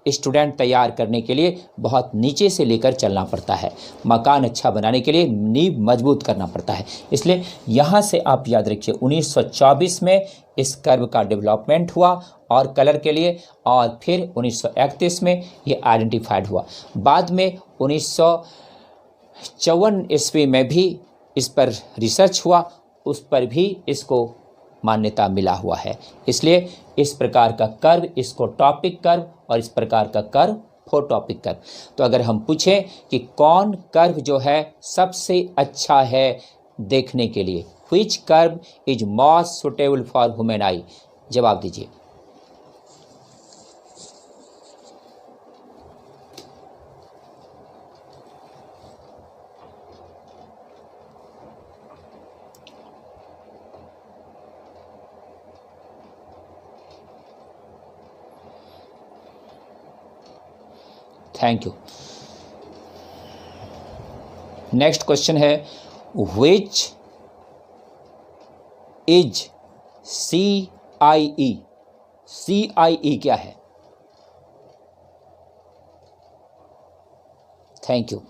स्टूडेंट तैयार करने के लिए बहुत नीचे से लेकर चलना पड़ता है। मकान अच्छा बनाने के लिए नींव मजबूत करना पड़ता है। इसलिए यहाँ से आप याद रखिए 1924 में इस कर्व का डेवलपमेंट हुआ और कलर के लिए, और फिर 1931 में ये आइडेंटिफाइड हुआ। बाद में 1954 ईस्वी में भी इस पर रिसर्च हुआ, उस पर भी इसको मान्यता मिला हुआ है। इसलिए इस प्रकार का कर्व इसको टॉपिक कर्व, और इस प्रकार का कर्व फोटोपिक कर्व। तो अगर हम पूछें कि कौन कर्व जो है सबसे अच्छा है देखने के लिए, which curve is most suitable for human आई, जवाब दीजिए। Thank you. नेक्स्ट क्वेश्चन है, विच इज CIE? CIE क्या है? Thank you.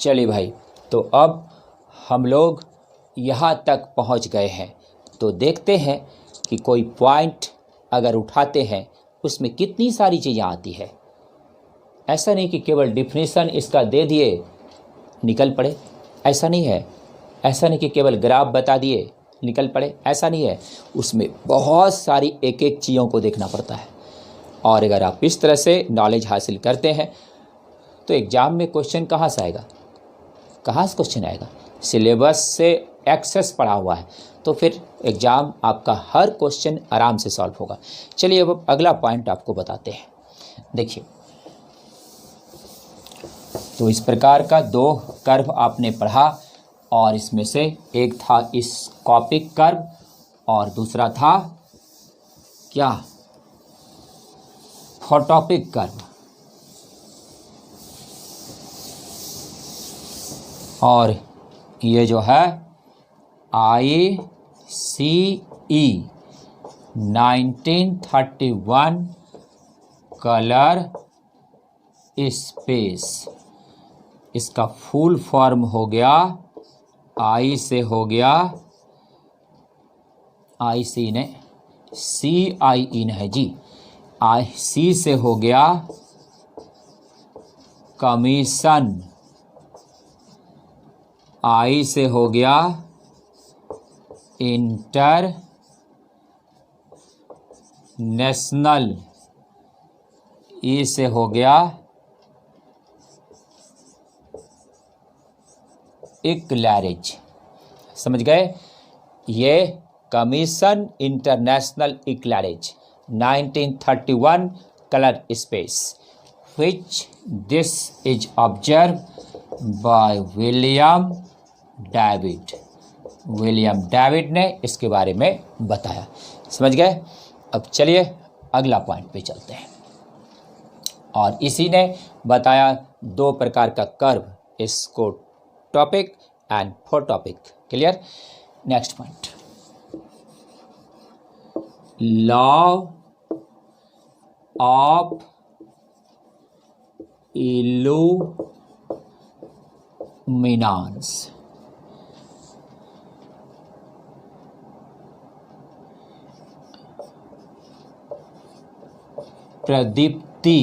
चलिए भाई, तो अब हम लोग यहाँ तक पहुँच गए हैं, तो देखते हैं कि कोई पॉइंट अगर उठाते हैं उसमें कितनी सारी चीज़ें आती है। ऐसा नहीं कि केवल डिफिनीशन इसका दे दिए निकल पड़े, ऐसा नहीं है। ऐसा नहीं कि केवल ग्राफ बता दिए निकल पड़े, ऐसा नहीं है। उसमें बहुत सारी एक एक चीज़ों को देखना पड़ता है, और अगर आप इस तरह से नॉलेज हासिल करते हैं तो एग्ज़ाम में क्वेश्चन कहाँ से आएगा? कहाँ से क्वेश्चन आएगा? सिलेबस से एक्सेस पढ़ा हुआ है, तो फिर एग्ज़ाम आपका हर क्वेश्चन आराम से सॉल्व होगा। चलिए अब अगला पॉइंट आपको बताते हैं। देखिए, तो इस प्रकार का 2 कर्व आपने पढ़ा, और इसमें से एक था स्कोपिक कर्व और दूसरा था क्या? Photopic curve. और ये जो है ICE 1931 कलर स्पेस, इसका फुल फॉर्म हो गया, आई से हो गया, IC ने CIE ने है जी, IC से हो गया कमीशन, I से हो गया इंटर नेशनल, E से हो गया इक्लैरिज। समझ गए? ये commission international Eclairage 1931 colour space, which this is observed by William David. William David ने इसके बारे में बताया। समझ गए? अब चलिए अगला पॉइंट पे चलते हैं। और इसी ने बताया 2 प्रकार का कर्व, इसको topic and photopic. Clear? Next point, law of illuminance. प्रदीप्ति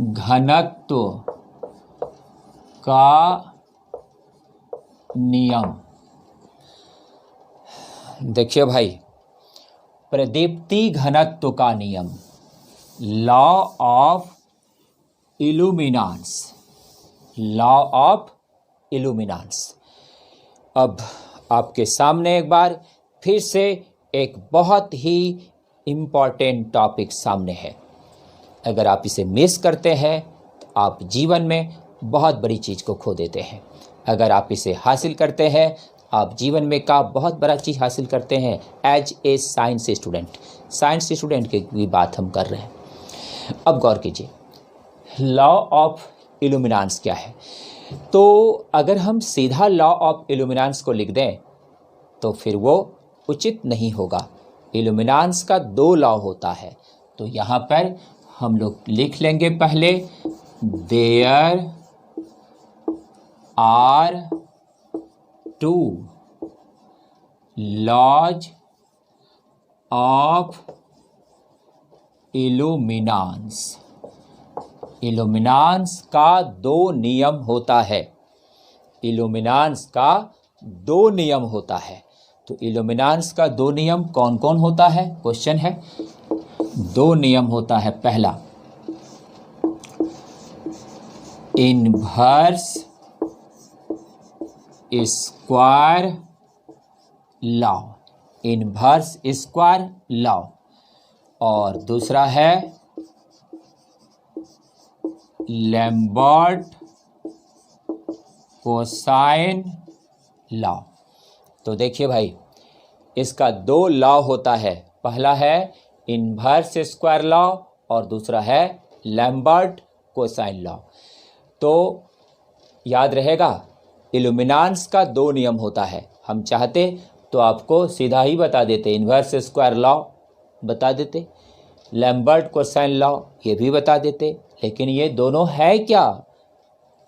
घनत्व का नियम। देखिए भाई, प्रदीप्ति घनत्व का नियम, law of illuminance, law of illuminance. अब आपके सामने एक बार फिर से एक बहुत ही इम्पॉर्टेंट टॉपिक सामने है। अगर आप इसे मिस करते हैं तो आप जीवन में बहुत बड़ी चीज़ को खो देते हैं। अगर आप इसे हासिल करते हैं, आप जीवन में का बहुत बड़ा चीज़ हासिल करते हैं। एज ए साइंस स्टूडेंट की बात हम कर रहे हैं। अब गौर कीजिए, लॉ ऑफ इल्यूमिनेंस क्या है? तो अगर हम सीधा लॉ ऑफ इल्यूमिनेंस को लिख दें तो फिर वो उचित नहीं होगा। इल्यूमिनेंस का 2 लॉ होता है, तो यहाँ पर हम लोग लिख लेंगे पहले, there are 2 laws of illuminance. Illuminance का 2 नियम होता है। इल्यूमिनेंस का 2 नियम होता है। तो इल्यूमिनेंस का 2 नियम कौन कौन होता है? क्वेश्चन है। 2 नियम होता है। पहला, inverse square law, inverse square law, और दूसरा है लैम्बर्ट कोसाइन लॉ। तो देखिए भाई, इसका दो लॉ होता है। पहला है इन्वर्स स्क्वायर लॉ और दूसरा है लैम्बर्ट कोसाइन लॉ। तो याद रहेगा, इल्यूमिनेंस का दो नियम होता है। हम चाहते तो आपको सीधा ही बता देते, इन्वर्स स्क्वायर लॉ बता देते, लैम्बर्ट कोसाइन लॉ ये भी बता देते, लेकिन ये दोनों है क्या?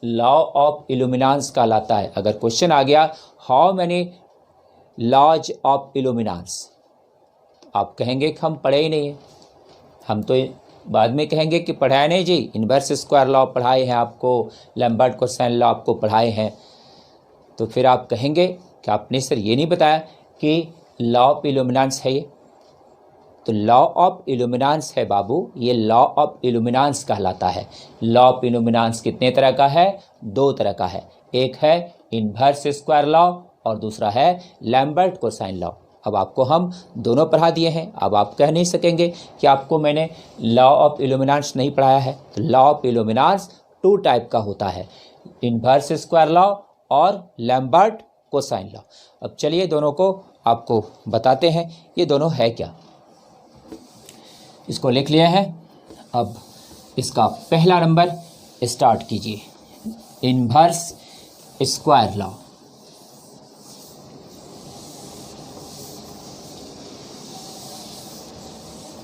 लॉ ऑफ इल्यूमिनेंस कहलाता है। अगर क्वेश्चन आ गया how many laws of illuminance, आप कहेंगे कि हम पढ़े ही नहीं है। हम तो बाद में कहेंगे कि पढ़ाया नहीं जी, इन्वर्स स्क्वायर लॉ पढ़ाए हैं आपको, लैम्बर्ट कोसाइन लॉ आपको पढ़ाए हैं। तो फिर आप कहेंगे कि आपने सर ये नहीं बताया कि लॉ ऑफ इल्यूमिनेंस है ये। तो लॉ ऑफ इल्यूमिनेंस है बाबू, ये लॉ ऑफ इल्यूमिनेंस कहलाता है। लॉ ऑफ इल्यूमिनेंस कितने तरह का है? दो तरह का है। एक है इन्वर्स स्क्वायर लॉ और दूसरा है लैम्बर्ट कोसाइन लॉ। अब आपको हम दोनों पढ़ा दिए हैं। अब आप कह नहीं सकेंगे कि आपको मैंने लॉ ऑफ इल्यूमिनेंस नहीं पढ़ाया है। तो law of illuminance two type का होता है, इन्वर्स स्क्वायर लॉ और लैम्बर्ट कोसाइन लॉ। अब चलिए दोनों को आपको बताते हैं ये दोनों है क्या। इसको लिख लिए हैं। अब इसका पहला नंबर स्टार्ट कीजिए, inverse square law.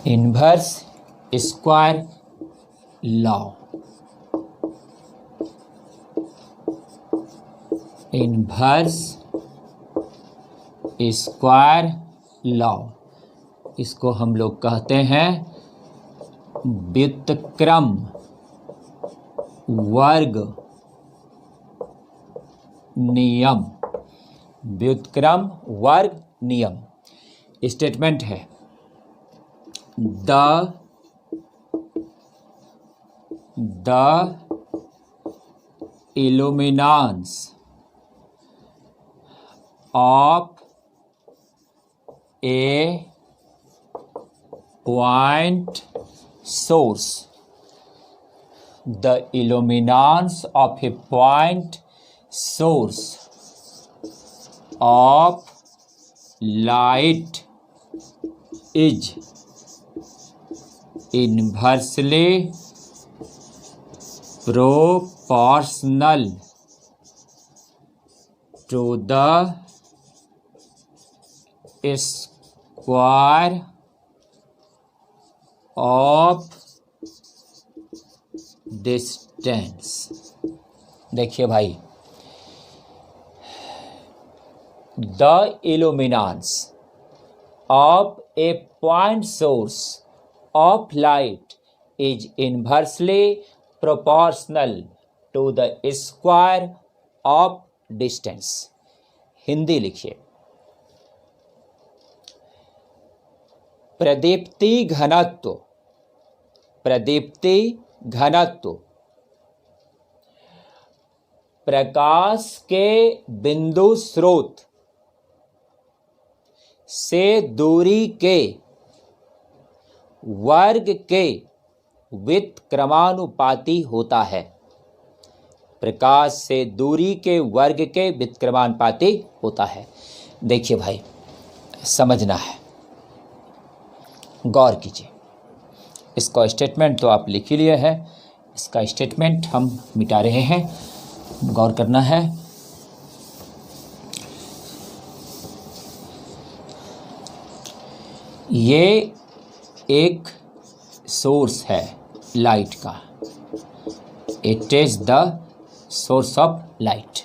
Inverse square law, inverse square law, इसको हम लोग कहते हैं व्युत्क्रम वर्ग नियम। व्युत्क्रम वर्ग नियम स्टेटमेंट है, the illuminance of A point source, the illuminance of a point source of light is inversely proportional to the square of distance. देखिए भाई, the illuminance of a point source of light is inversely proportional to the square of distance. Hindi लिखिए, प्रदीप्ति घनत्व, प्रदीप्ति घनत्व प्रकाश के बिंदु स्रोत से दूरी के वर्ग के व्युत्क्रमानुपाती होता है। प्रकाश से दूरी के वर्ग के व्युत्क्रमानुपाती होता है। देखिए भाई, समझना है, गौर कीजिए। इसका स्टेटमेंट तो आप लिख ही लिए हैं, इसका स्टेटमेंट हम मिटा रहे हैं, गौर करना है। ये एक सोर्स है लाइट का, it is the source of light.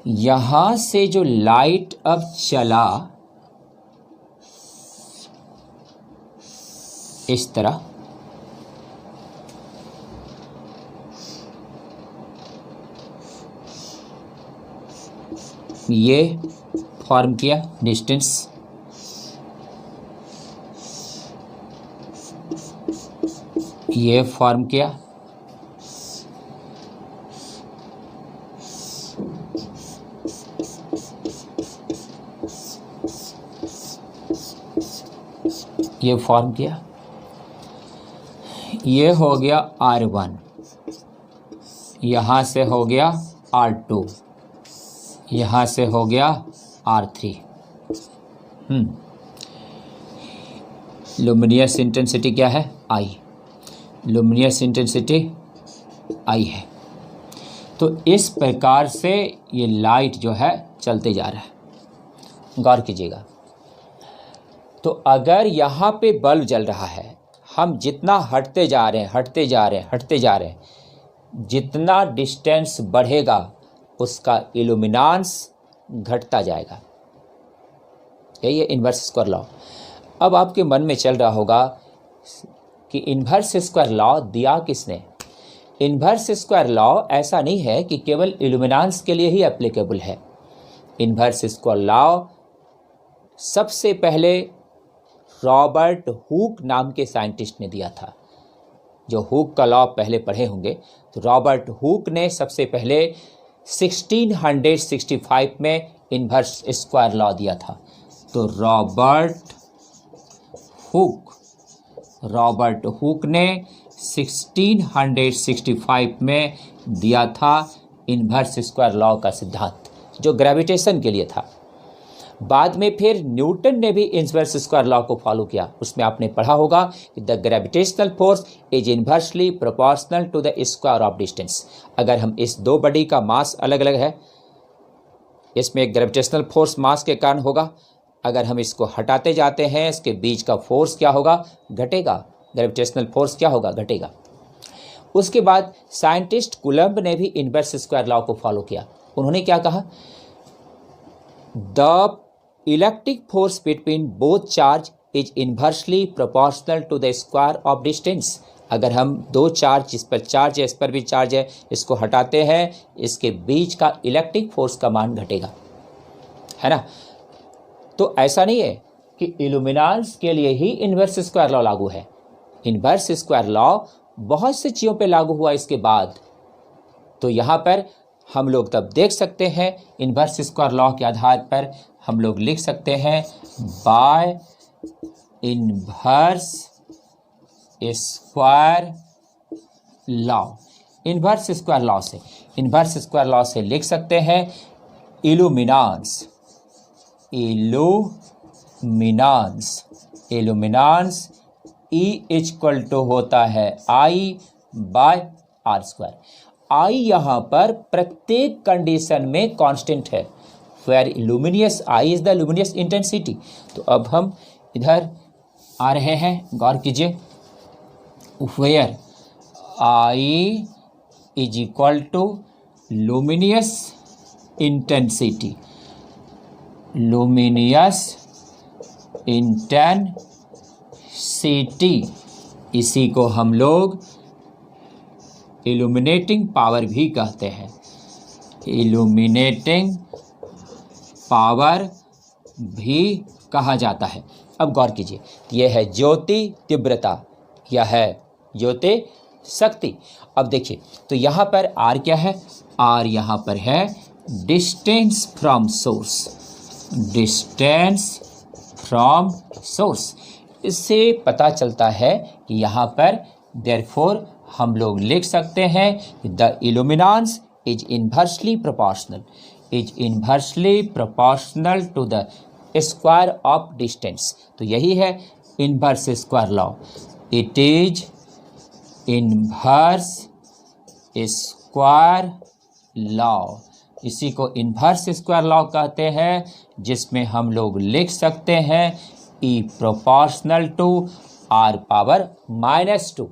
यहाँ से जो लाइट अब चला इस तरह, ये फॉर्म किया डिस्टेंस, ये फॉर्म किया, ये फॉर्म किया, ये हो गया R1, यहाँ से हो गया R2, यहाँ से हो गया R3। लुमिनियस इंटेंसिटी क्या है? I। लुमिनियस इंटेंसिटी I है। तो इस प्रकार से ये लाइट जो है चलते जा रहा है। गौर कीजिएगा। तो अगर यहाँ पे बल्ब जल रहा है, हम जितना हटते जा रहे हैं, जितना डिस्टेंस बढ़ेगा उसका इल्यूमिनेंस घटता जाएगा। यही है इन्वर्स स्क्वायर लॉ। अब आपके मन में चल रहा होगा कि इन्वर्स स्क्वायर लॉ दिया किसने? इन्वर्स स्क्वायर लॉ ऐसा नहीं है कि केवल इल्यूमिनेंस के लिए ही एप्लीकेबल है। इन्वर्स स्क्वायर लॉ सबसे पहले रॉबर्ट हुक नाम के साइंटिस्ट ने दिया था। जो हुक का लॉ पहले पढ़े होंगे, तो रॉबर्ट हुक ने सबसे पहले 1665 में इन्वर्स स्क्वायर लॉ दिया था। तो रॉबर्ट हुक ने 1665 में दिया था इन्वर्स स्क्वायर लॉ का सिद्धांत, जो ग्रेविटेशन के लिए था। बाद में फिर न्यूटन ने भी इन्वर्स स्क्वायर लॉ को फॉलो किया। उसमें आपने पढ़ा होगा कि the gravitational force is inversely proportional to the square of distance. अगर हम इस दो बॉडी का मास अलग अलग है, इसमें ग्रेविटेशनल फोर्स मास के कारण होगा, अगर हम इसको हटाते जाते हैं इसके बीच का फोर्स क्या होगा? घटेगा। ग्रेविटेशनल फोर्स क्या होगा? घटेगा। उसके बाद साइंटिस्ट कूलम्ब ने भी इन्वर्स स्क्वायर लॉ को फॉलो किया। उन्होंने क्या कहा? The electric force between both charge is inversely proportional to the square of distance. अगर हम दो चार्ज, इस पर चार्ज है, इस पर भी चार्ज है, इसको हटाते हैं, इसके बीच का इलेक्ट्रिक फोर्स का मान घटेगा, है ना। तो ऐसा नहीं है कि इल्यूमिनेंस के लिए ही इन्वर्स स्क्वायर लॉ लागू है। इन्वर्स स्क्वायर लॉ बहुत सी चीज़ों पे लागू हुआ इसके बाद। तो यहाँ पर हम लोग तब देख सकते हैं, इन्वर्स स्क्वायर लॉ के आधार पर हम लोग लिख सकते हैं by inverse square law. Inverse square law से लिख सकते हैं इल्यूमिनेंस E इक्वल टू होता है I by r square. I यहाँ पर प्रत्येक कंडीशन में कांस्टेंट है। Where luminous I is the luminous intensity. तो अब हम इधर आ रहे हैं, गौर कीजिए। Where I is equal to luminous intensity, इसी को हम लोग इल्यूमिनेटिंग पावर भी कहते हैं। इल्यूमिनेटिंग पावर भी कहा जाता है। अब गौर कीजिए, यह है ज्योति तीव्रता, यह है ज्योति शक्ति। अब देखिए, तो यहाँ पर R क्या है? R यहाँ पर है डिस्टेंस फ्रॉम सोर्स। इससे पता चलता है कि यहाँ पर देयरफॉर हम लोग लिख सकते हैं the illuminance is inversely proportional to the square of distance. तो यही है inverse square law. It is inverse square law. इसी को इन्वर्स स्क्वायर लॉ कहते हैं, जिसमें हम लोग लिख सकते हैं E proportional to R power -2।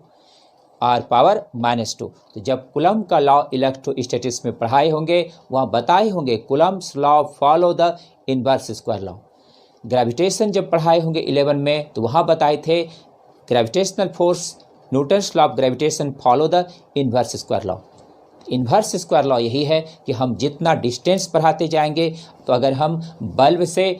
तो जब कूलम्ब का लॉ इलेक्ट्रोस्टैटिक्स में पढ़ाए होंगे, वहाँ बताए होंगे Coulomb's law follow the inverse square law. Gravitation जब पढ़ाए होंगे 11 में, तो वहाँ बताए थे gravitational force, Newton's law of gravitation follow the inverse square law. Inverse square law यही है कि हम जितना डिस्टेंस बढ़ाते जाएंगे, तो अगर हम बल्ब से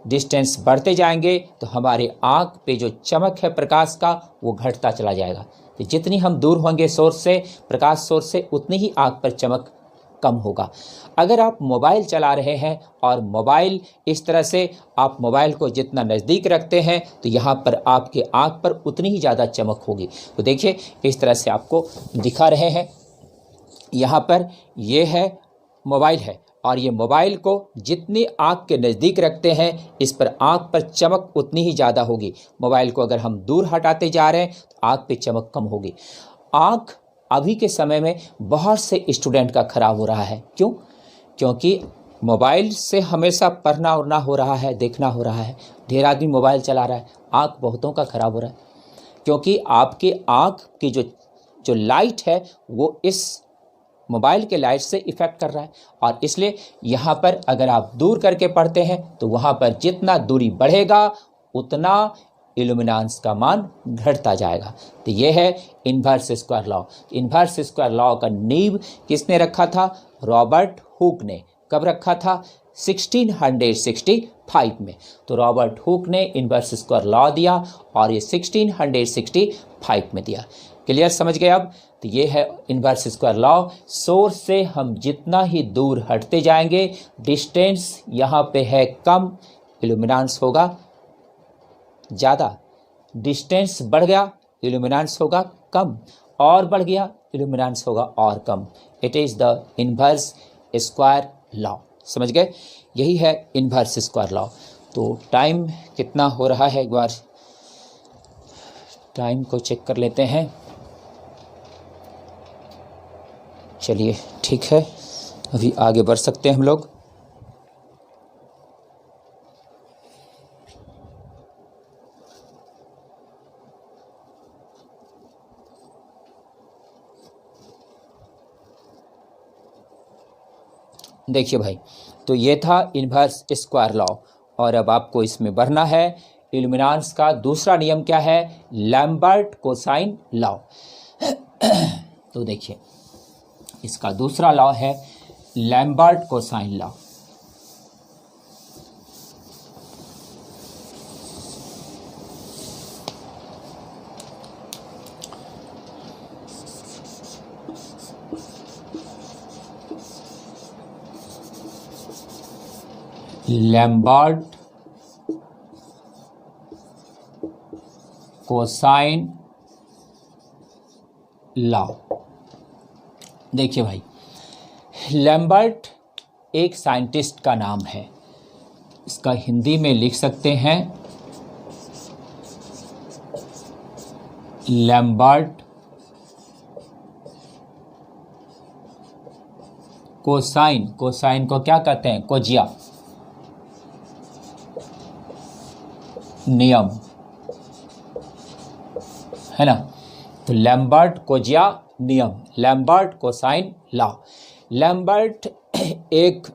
डिस्टेंस बढ़ते जाएंगे तो हमारे आँख पे जो चमक है प्रकाश का, वो घटता चला जाएगा। तो जितनी हम दूर होंगे सोर्स से, प्रकाश सोर्स से, उतनी ही आँख पर चमक कम होगा। अगर आप मोबाइल चला रहे हैं और मोबाइल इस तरह से आप मोबाइल को जितना नज़दीक रखते हैं तो यहाँ पर आपके आँख पर उतनी ही ज़्यादा चमक होगी। तो देखिए इस तरह से आपको दिखा रहे हैं, यहाँ पर ये है मोबाइल है और ये मोबाइल को जितनी आँख के नज़दीक रखते हैं इस पर आँख पर चमक उतनी ही ज़्यादा होगी। मोबाइल को अगर हम दूर हटाते जा रहे हैं तो आँख पे चमक कम होगी। आँख अभी के समय में बहुत से स्टूडेंट का खराब हो रहा है। क्यों? क्योंकि मोबाइल से हमेशा पढ़ना उड़ना हो रहा है, देखना हो रहा है। ढेर आदमी मोबाइल चला रहा है, आँख बहुतों का खराब हो रहा है, क्योंकि आपकी आँख की जो लाइट है वो इस मोबाइल के लाइट से इफ़ेक्ट कर रहा है। और इसलिए यहाँ पर अगर आप दूर करके पढ़ते हैं तो वहाँ पर जितना दूरी बढ़ेगा उतना इल्यूमिनेंस का मान घटता जाएगा। तो ये है inverse square law. Inverse square law का नींव किसने रखा था? रॉबर्ट हुक ने। कब रखा था? 1665 में। तो रॉबर्ट हुक ने इन्वर्स स्क्वायर लॉ दिया और ये 1665 में दिया। क्लियर, समझ गए अब? तो ये है इन्वर्स स्क्वायर लॉ। सोर्स से हम जितना ही दूर हटते जाएंगे, डिस्टेंस यहाँ पे है कम, इल्यूमिनेंस होगा ज़्यादा। डिस्टेंस बढ़ गया, इल्यूमिनेंस होगा कम, और बढ़ गया, इल्यूमिनेंस होगा और कम। It is the inverse square law. समझ गए? यही है इन्वर्स स्क्वायर लॉ। तो टाइम कितना हो रहा है, एक बार टाइम को चेक कर लेते हैं। चलिए ठीक है, अभी आगे बढ़ सकते हैं हम लोग। देखिए भाई, तो ये था इन्वर्स स्क्वायर लॉ और अब आपको इसमें बढ़ना है। इल्यूमिनेंस का दूसरा नियम क्या है? Lambert cosine law. तो देखिए इसका दूसरा लॉ है Lambert cosine law. Lambert cosine law. देखिए भाई, लैम्बर्ट एक साइंटिस्ट का नाम है। इसका हिंदी में लिख सकते हैं लैम्बर्ट कोसाइन। कोसाइन को क्या कहते हैं? कोजिया नियम, है ना? तो लैम्बर्ट कोजिया नियम, लैम्बर्ट कोसाइन लॉ। लैम्बर्ट एक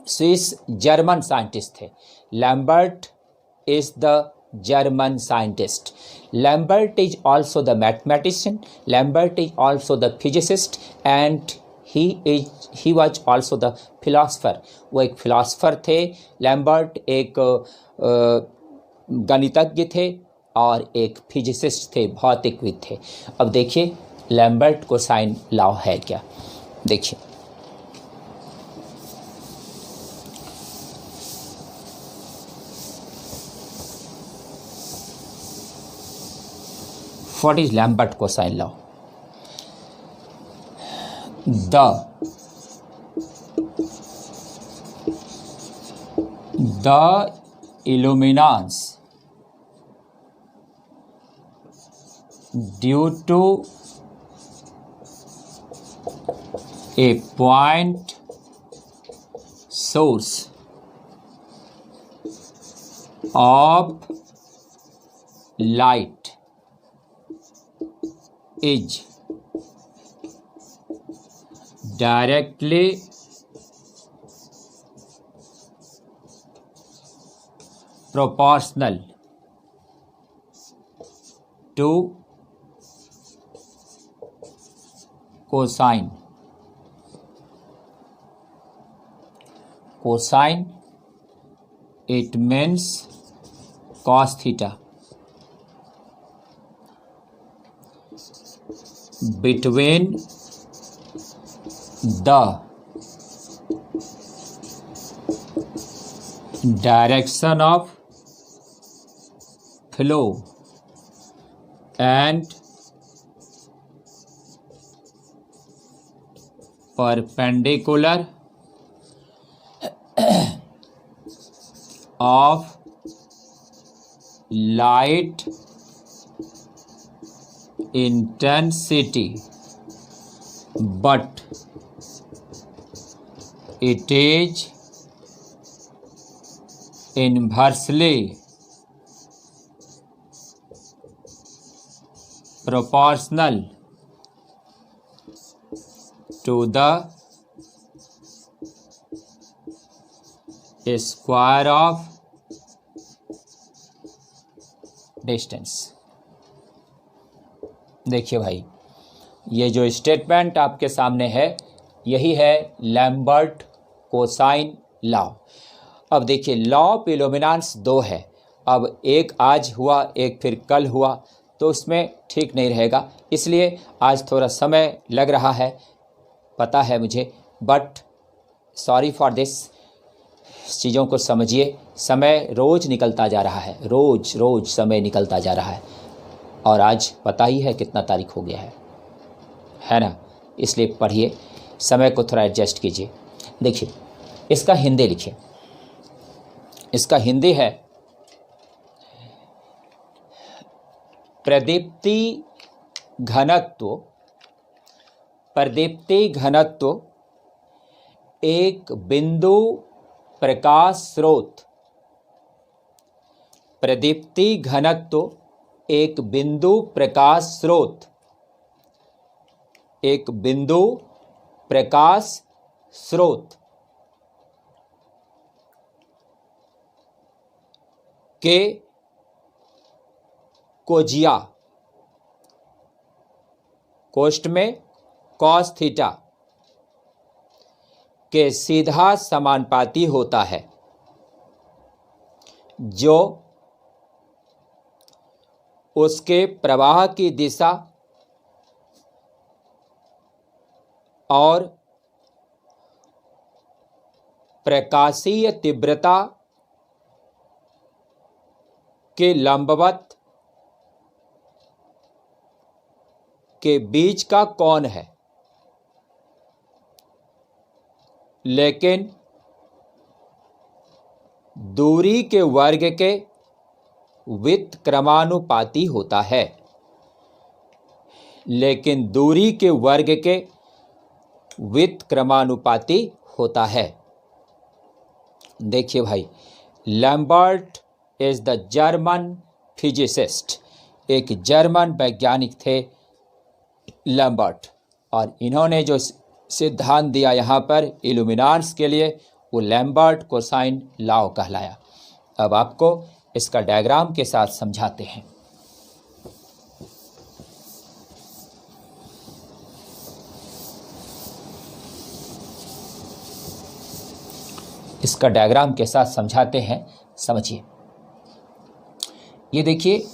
स्विस जर्मन साइंटिस्ट थे। Lambert is the German scientist. Lambert is also the mathematician, Lambert is also the physicist and he was also the philosopher. वो एक फिलासफर थे। लैम्बर्ट एक गणितज्ञ थे और एक फिजिसिस्ट थे, भौतिकविद थे। अब देखिए लैम्बर्ट कोसाइन लॉ है क्या, देखिए। What is Lambert cosine law? The illuminance due to a point source of light is directly proportional to cosine. Cosine, it means cos theta, between the direction of flow and perpendicular of light intensity, but it is inversely proportional to the square of distance। देखिए भाई, ये जो statement आपके सामने है यही है Lambert cosine law. अब देखिए, लॉ ऑफ इल्यूमिनेंस दो है। अब एक आज हुआ, एक फिर कल हुआ, तो उसमें ठीक नहीं रहेगा, इसलिए आज थोड़ा समय लग रहा है, पता है मुझे, बट सॉरी फॉर दिस। चीज़ों को समझिए, समय रोज़ निकलता जा रहा है, रोज़ रोज़ समय निकलता जा रहा है, और आज पता ही है कितना तारीख हो गया है ना। इसलिए पढ़िए, समय को थोड़ा एडजस्ट कीजिए। देखिए, इसका हिंदी लिखिए। इसका हिंदी है प्रदीप्ति घनत्व। प्रदीप्ति घनत्व एक बिंदु प्रकाश स्रोत। प्रदीप्ति घनत्व एक बिंदु प्रकाश स्रोत, एक बिंदु प्रकाश स्रोत के कोजिया, कोष्ठ में कॉस थीटा, के सीधा समानुपाती होता है, जो उसके प्रवाह की दिशा और प्रकाशीय तीव्रता के लंबवत के बीच का कोण है। लेकिन दूरी के वर्ग के व्युत्क्रमानुपाती होता है। लेकिन दूरी के वर्ग के व्युत्क्रमानुपाती होता है। देखिए भाई, Lambert is the German physicist. एक जर्मन वैज्ञानिक थे लैम्बर्ट, और इन्होंने जो सिद्धांत दिया यहाँ पर इल्यूमिनेंस के लिए, वो लैम्बर्ट कोसाइन लॉ कहलाया। अब आपको इसका डायग्राम के साथ समझाते हैं। इसका डायग्राम के साथ समझाते हैं, समझिए। ये देखिए,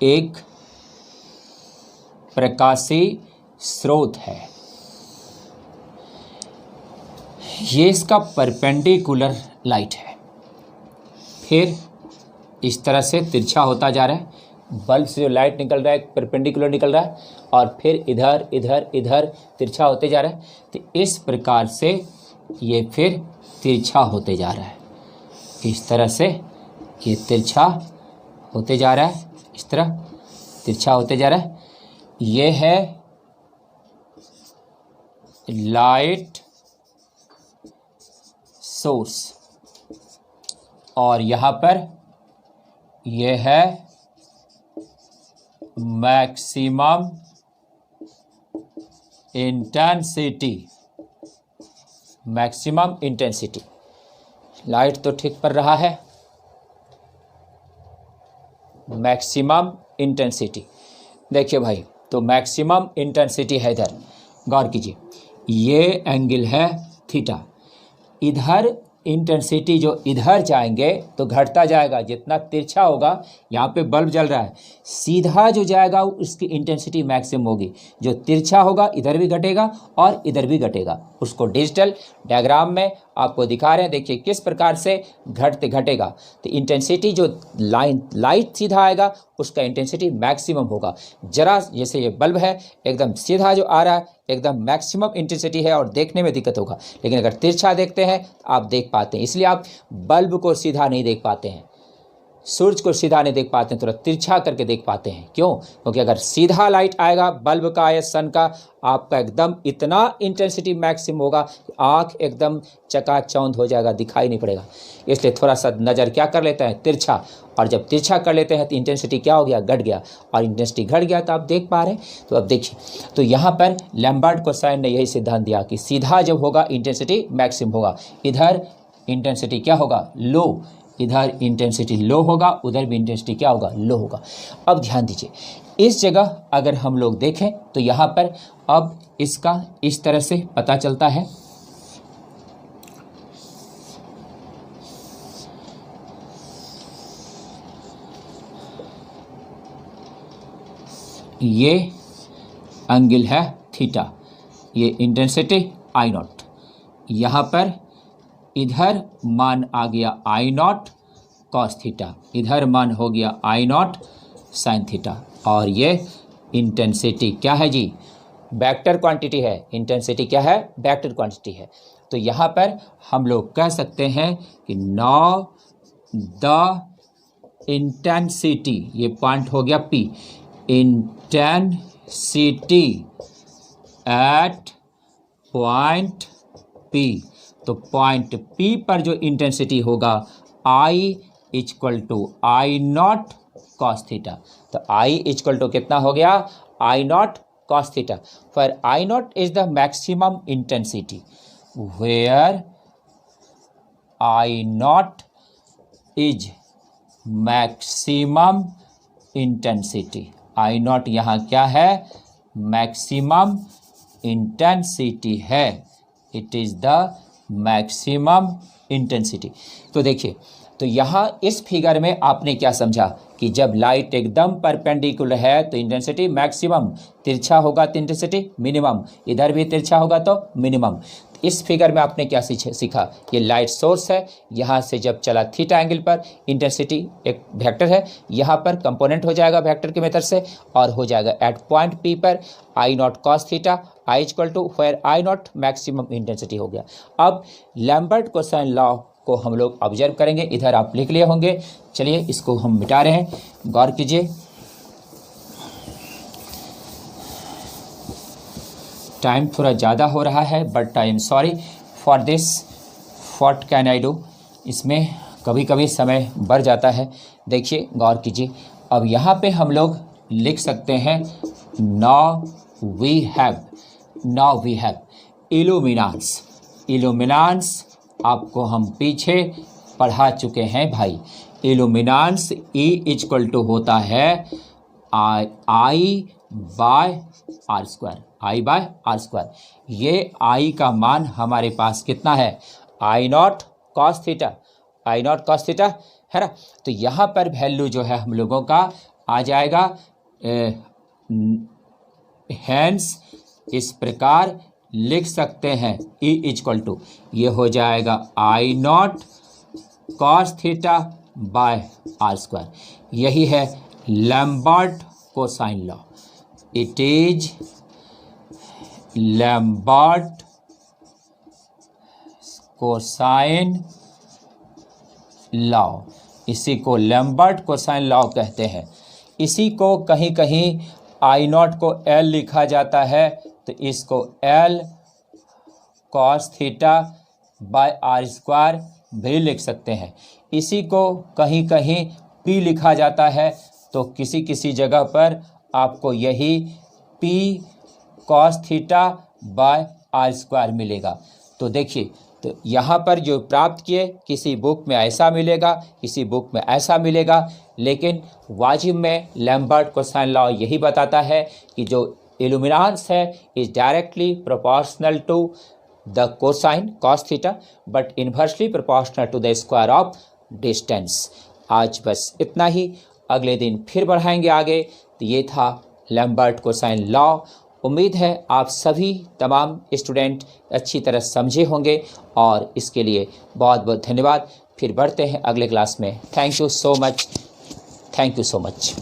एक प्रकाशीय स्रोत है, ये इसका परपेंडिकुलर लाइट है, फिर इस तरह से तिरछा होता जा रहा है। बल्ब से जो लाइट निकल रहा है परपेंडिकुलर निकल रहा है, और फिर इधर इधर इधर तिरछा होते जा रहा है। तो इस प्रकार से ये फिर तिरछा होते जा रहा है। इस तरह से ये तिरछा होते जा रहा है, इस तरह तिरछा होते जा रहा है। ये है लाइट सोर्स, और यहाँ पर यह है maximum intensity. Maximum intensity, light तो ठीक पड़ रहा है। मैक्सिमम इंटेंसिटी, देखिए भाई, तो मैक्सिमम इंटेंसिटी है इधर, गौर कीजिए, ये एंगल है थीटा। इधर इंटेंसिटी जो इधर जाएंगे तो घटता जाएगा, जितना तिरछा होगा, यहाँ पे बल्ब जल रहा है, सीधा जो जाएगा उसकी इंटेंसिटी मैक्सिमम होगी, जो तिरछा होगा इधर भी घटेगा और इधर भी घटेगा। उसको डिजिटल डायग्राम में आपको दिखा रहे हैं, देखिए किस प्रकार से घटते घटेगा। तो इंटेंसिटी जो लाइट सीधा आएगा उसका इंटेंसिटी मैक्सिमम होगा। जरा जैसे ये बल्ब है एकदम सीधा जो आ रहा है एकदम मैक्सिमम इंटेंसिटी है और देखने में दिक्कत होगा, लेकिन अगर तिरछा देखते हैं तो आप देख पाते हैं। इसलिए आप बल्ब को सीधा नहीं देख पाते हैं, सूरज को सीधा नहीं देख पाते हैं, थोड़ा तिरछा करके देख पाते हैं। क्यों? क्योंकि अगर सीधा लाइट आएगा बल्ब का या सन का, आपका एकदम इतना इंटेंसिटी मैक्सिमम होगा कि आँख एकदम चकाचौंध हो जाएगा, दिखाई नहीं पड़ेगा। इसलिए थोड़ा सा नज़र क्या कर लेते हैं, तिरछा, और जब तिरछा कर लेते हैं तो इंटेंसिटी क्या हो गया, घट गया, और इंटेंसिटी घट गया तो आप देख पा रहे हैं। तो अब देखिए, तो यहाँ पर लैम्बर्ट कोसाइन ने यही सिद्धांत दिया कि सीधा जब होगा इंटेंसिटी मैक्सिमम होगा, इधर इंटेंसिटी क्या होगा, लो, इधर इंटेंसिटी लो होगा, उधर भी इंटेंसिटी क्या होगा, लो होगा। अब ध्यान दीजिए, इस जगह अगर हम लोग देखें तो यहाँ पर अब इसका इस तरह से पता चलता है, ये एंगल है थीटा, ये इंटेंसिटी आई नॉट, यहाँ पर इधर मान आ गया आई नॉट कॉस थीटा, इधर मान हो गया आई नॉट साइन थीटा, और ये इंटेंसिटी क्या है जी, वेक्टर क्वांटिटी है। इंटेंसिटी क्या है, वेक्टर क्वांटिटी है। तो यहाँ पर हम लोग कह सकते हैं कि नाउ द इंटेंसिटी, ये पॉइंट हो गया P, intensity at point P, तो पॉइंट P पर जो इंटेंसिटी होगा I equal to I not cos theta. तो I इक्वल टू कितना हो गया, I not cos theta, for I not is the maximum intensity where I not is maximum intensity. I not यहाँ क्या है, मैक्सिमम इंटेंसिटी है, it is the maximum intensity. तो देखिए, तो यहाँ इस फिगर में आपने क्या समझा कि जब लाइट एकदम परपेंडिकुलर है तो इंटेंसिटी मैक्सिमम, तिरछा होगा तो इंटेंसिटी मिनिमम, इधर भी तिरछा होगा तो मिनिमम। इस फिगर में आपने क्या सीखा, ये लाइट सोर्स है, यहाँ से जब चला थीटा एंगल पर, इंटेंसिटी एक वेक्टर है, यहाँ पर कंपोनेंट हो जाएगा वेक्टर के मेथड से, और हो जाएगा एट पॉइंट P पर I not cos theta, I equal to where I not maximum intensity हो गया। अब लैम्बर्ट कोसाइन लॉ को हम लोग ऑब्जर्व करेंगे, इधर आप लिख लिए होंगे, चलिए इसको हम मिटा रहे हैं, गौर कीजिए। टाइम थोड़ा ज़्यादा हो रहा है but I am sorry for this, what can I do, इसमें कभी कभी समय बढ़ जाता है। देखिए गौर कीजिए, अब यहाँ पे हम लोग लिख सकते हैं now we have illuminance. Illuminance आपको हम पीछे पढ़ा चुके हैं भाई। इल्यूमिनेंस E इक्वल टू होता है I by r square, I by r square. ये आई का मान हमारे पास कितना है, I not cos theta, I not cos theta है ना। तो यहाँ पर वैल्यू जो है हम लोगों का आ जाएगा, हैंस इस प्रकार लिख सकते हैं, E इक्वल टू ये हो जाएगा I not cos theta by r square. यही है Lambert cosine law, it is Lambert cosine law, इसी को लैम्बर्ट कोसाइन लॉ कहते हैं। इसी को कहीं कहीं आई नॉट को L लिखा जाता है, तो इसको L cos theta by r square भी लिख सकते हैं। इसी को कहीं कहीं P लिखा जाता है, तो किसी किसी जगह पर आपको यही P cos theta by r square मिलेगा। तो देखिए, तो यहाँ पर जो प्राप्त किए, किसी बुक में ऐसा मिलेगा, किसी बुक में ऐसा मिलेगा, लेकिन वाजिब में लैम्बर्ट कोसाइन लॉ यही बताता है कि जो इल्यूमिनेंस है is directly proportional to the cosine cos theta but inversely proportional to the square of distance. आज बस इतना ही, अगले दिन फिर बढ़ाएंगे आगे। तो ये था लैम्बर्ट कोसाइन लॉ। उम्मीद है आप सभी तमाम स्टूडेंट अच्छी तरह समझे होंगे और इसके लिए बहुत बहुत धन्यवाद। फिर बढ़ते हैं अगले क्लास में। Thank you so much.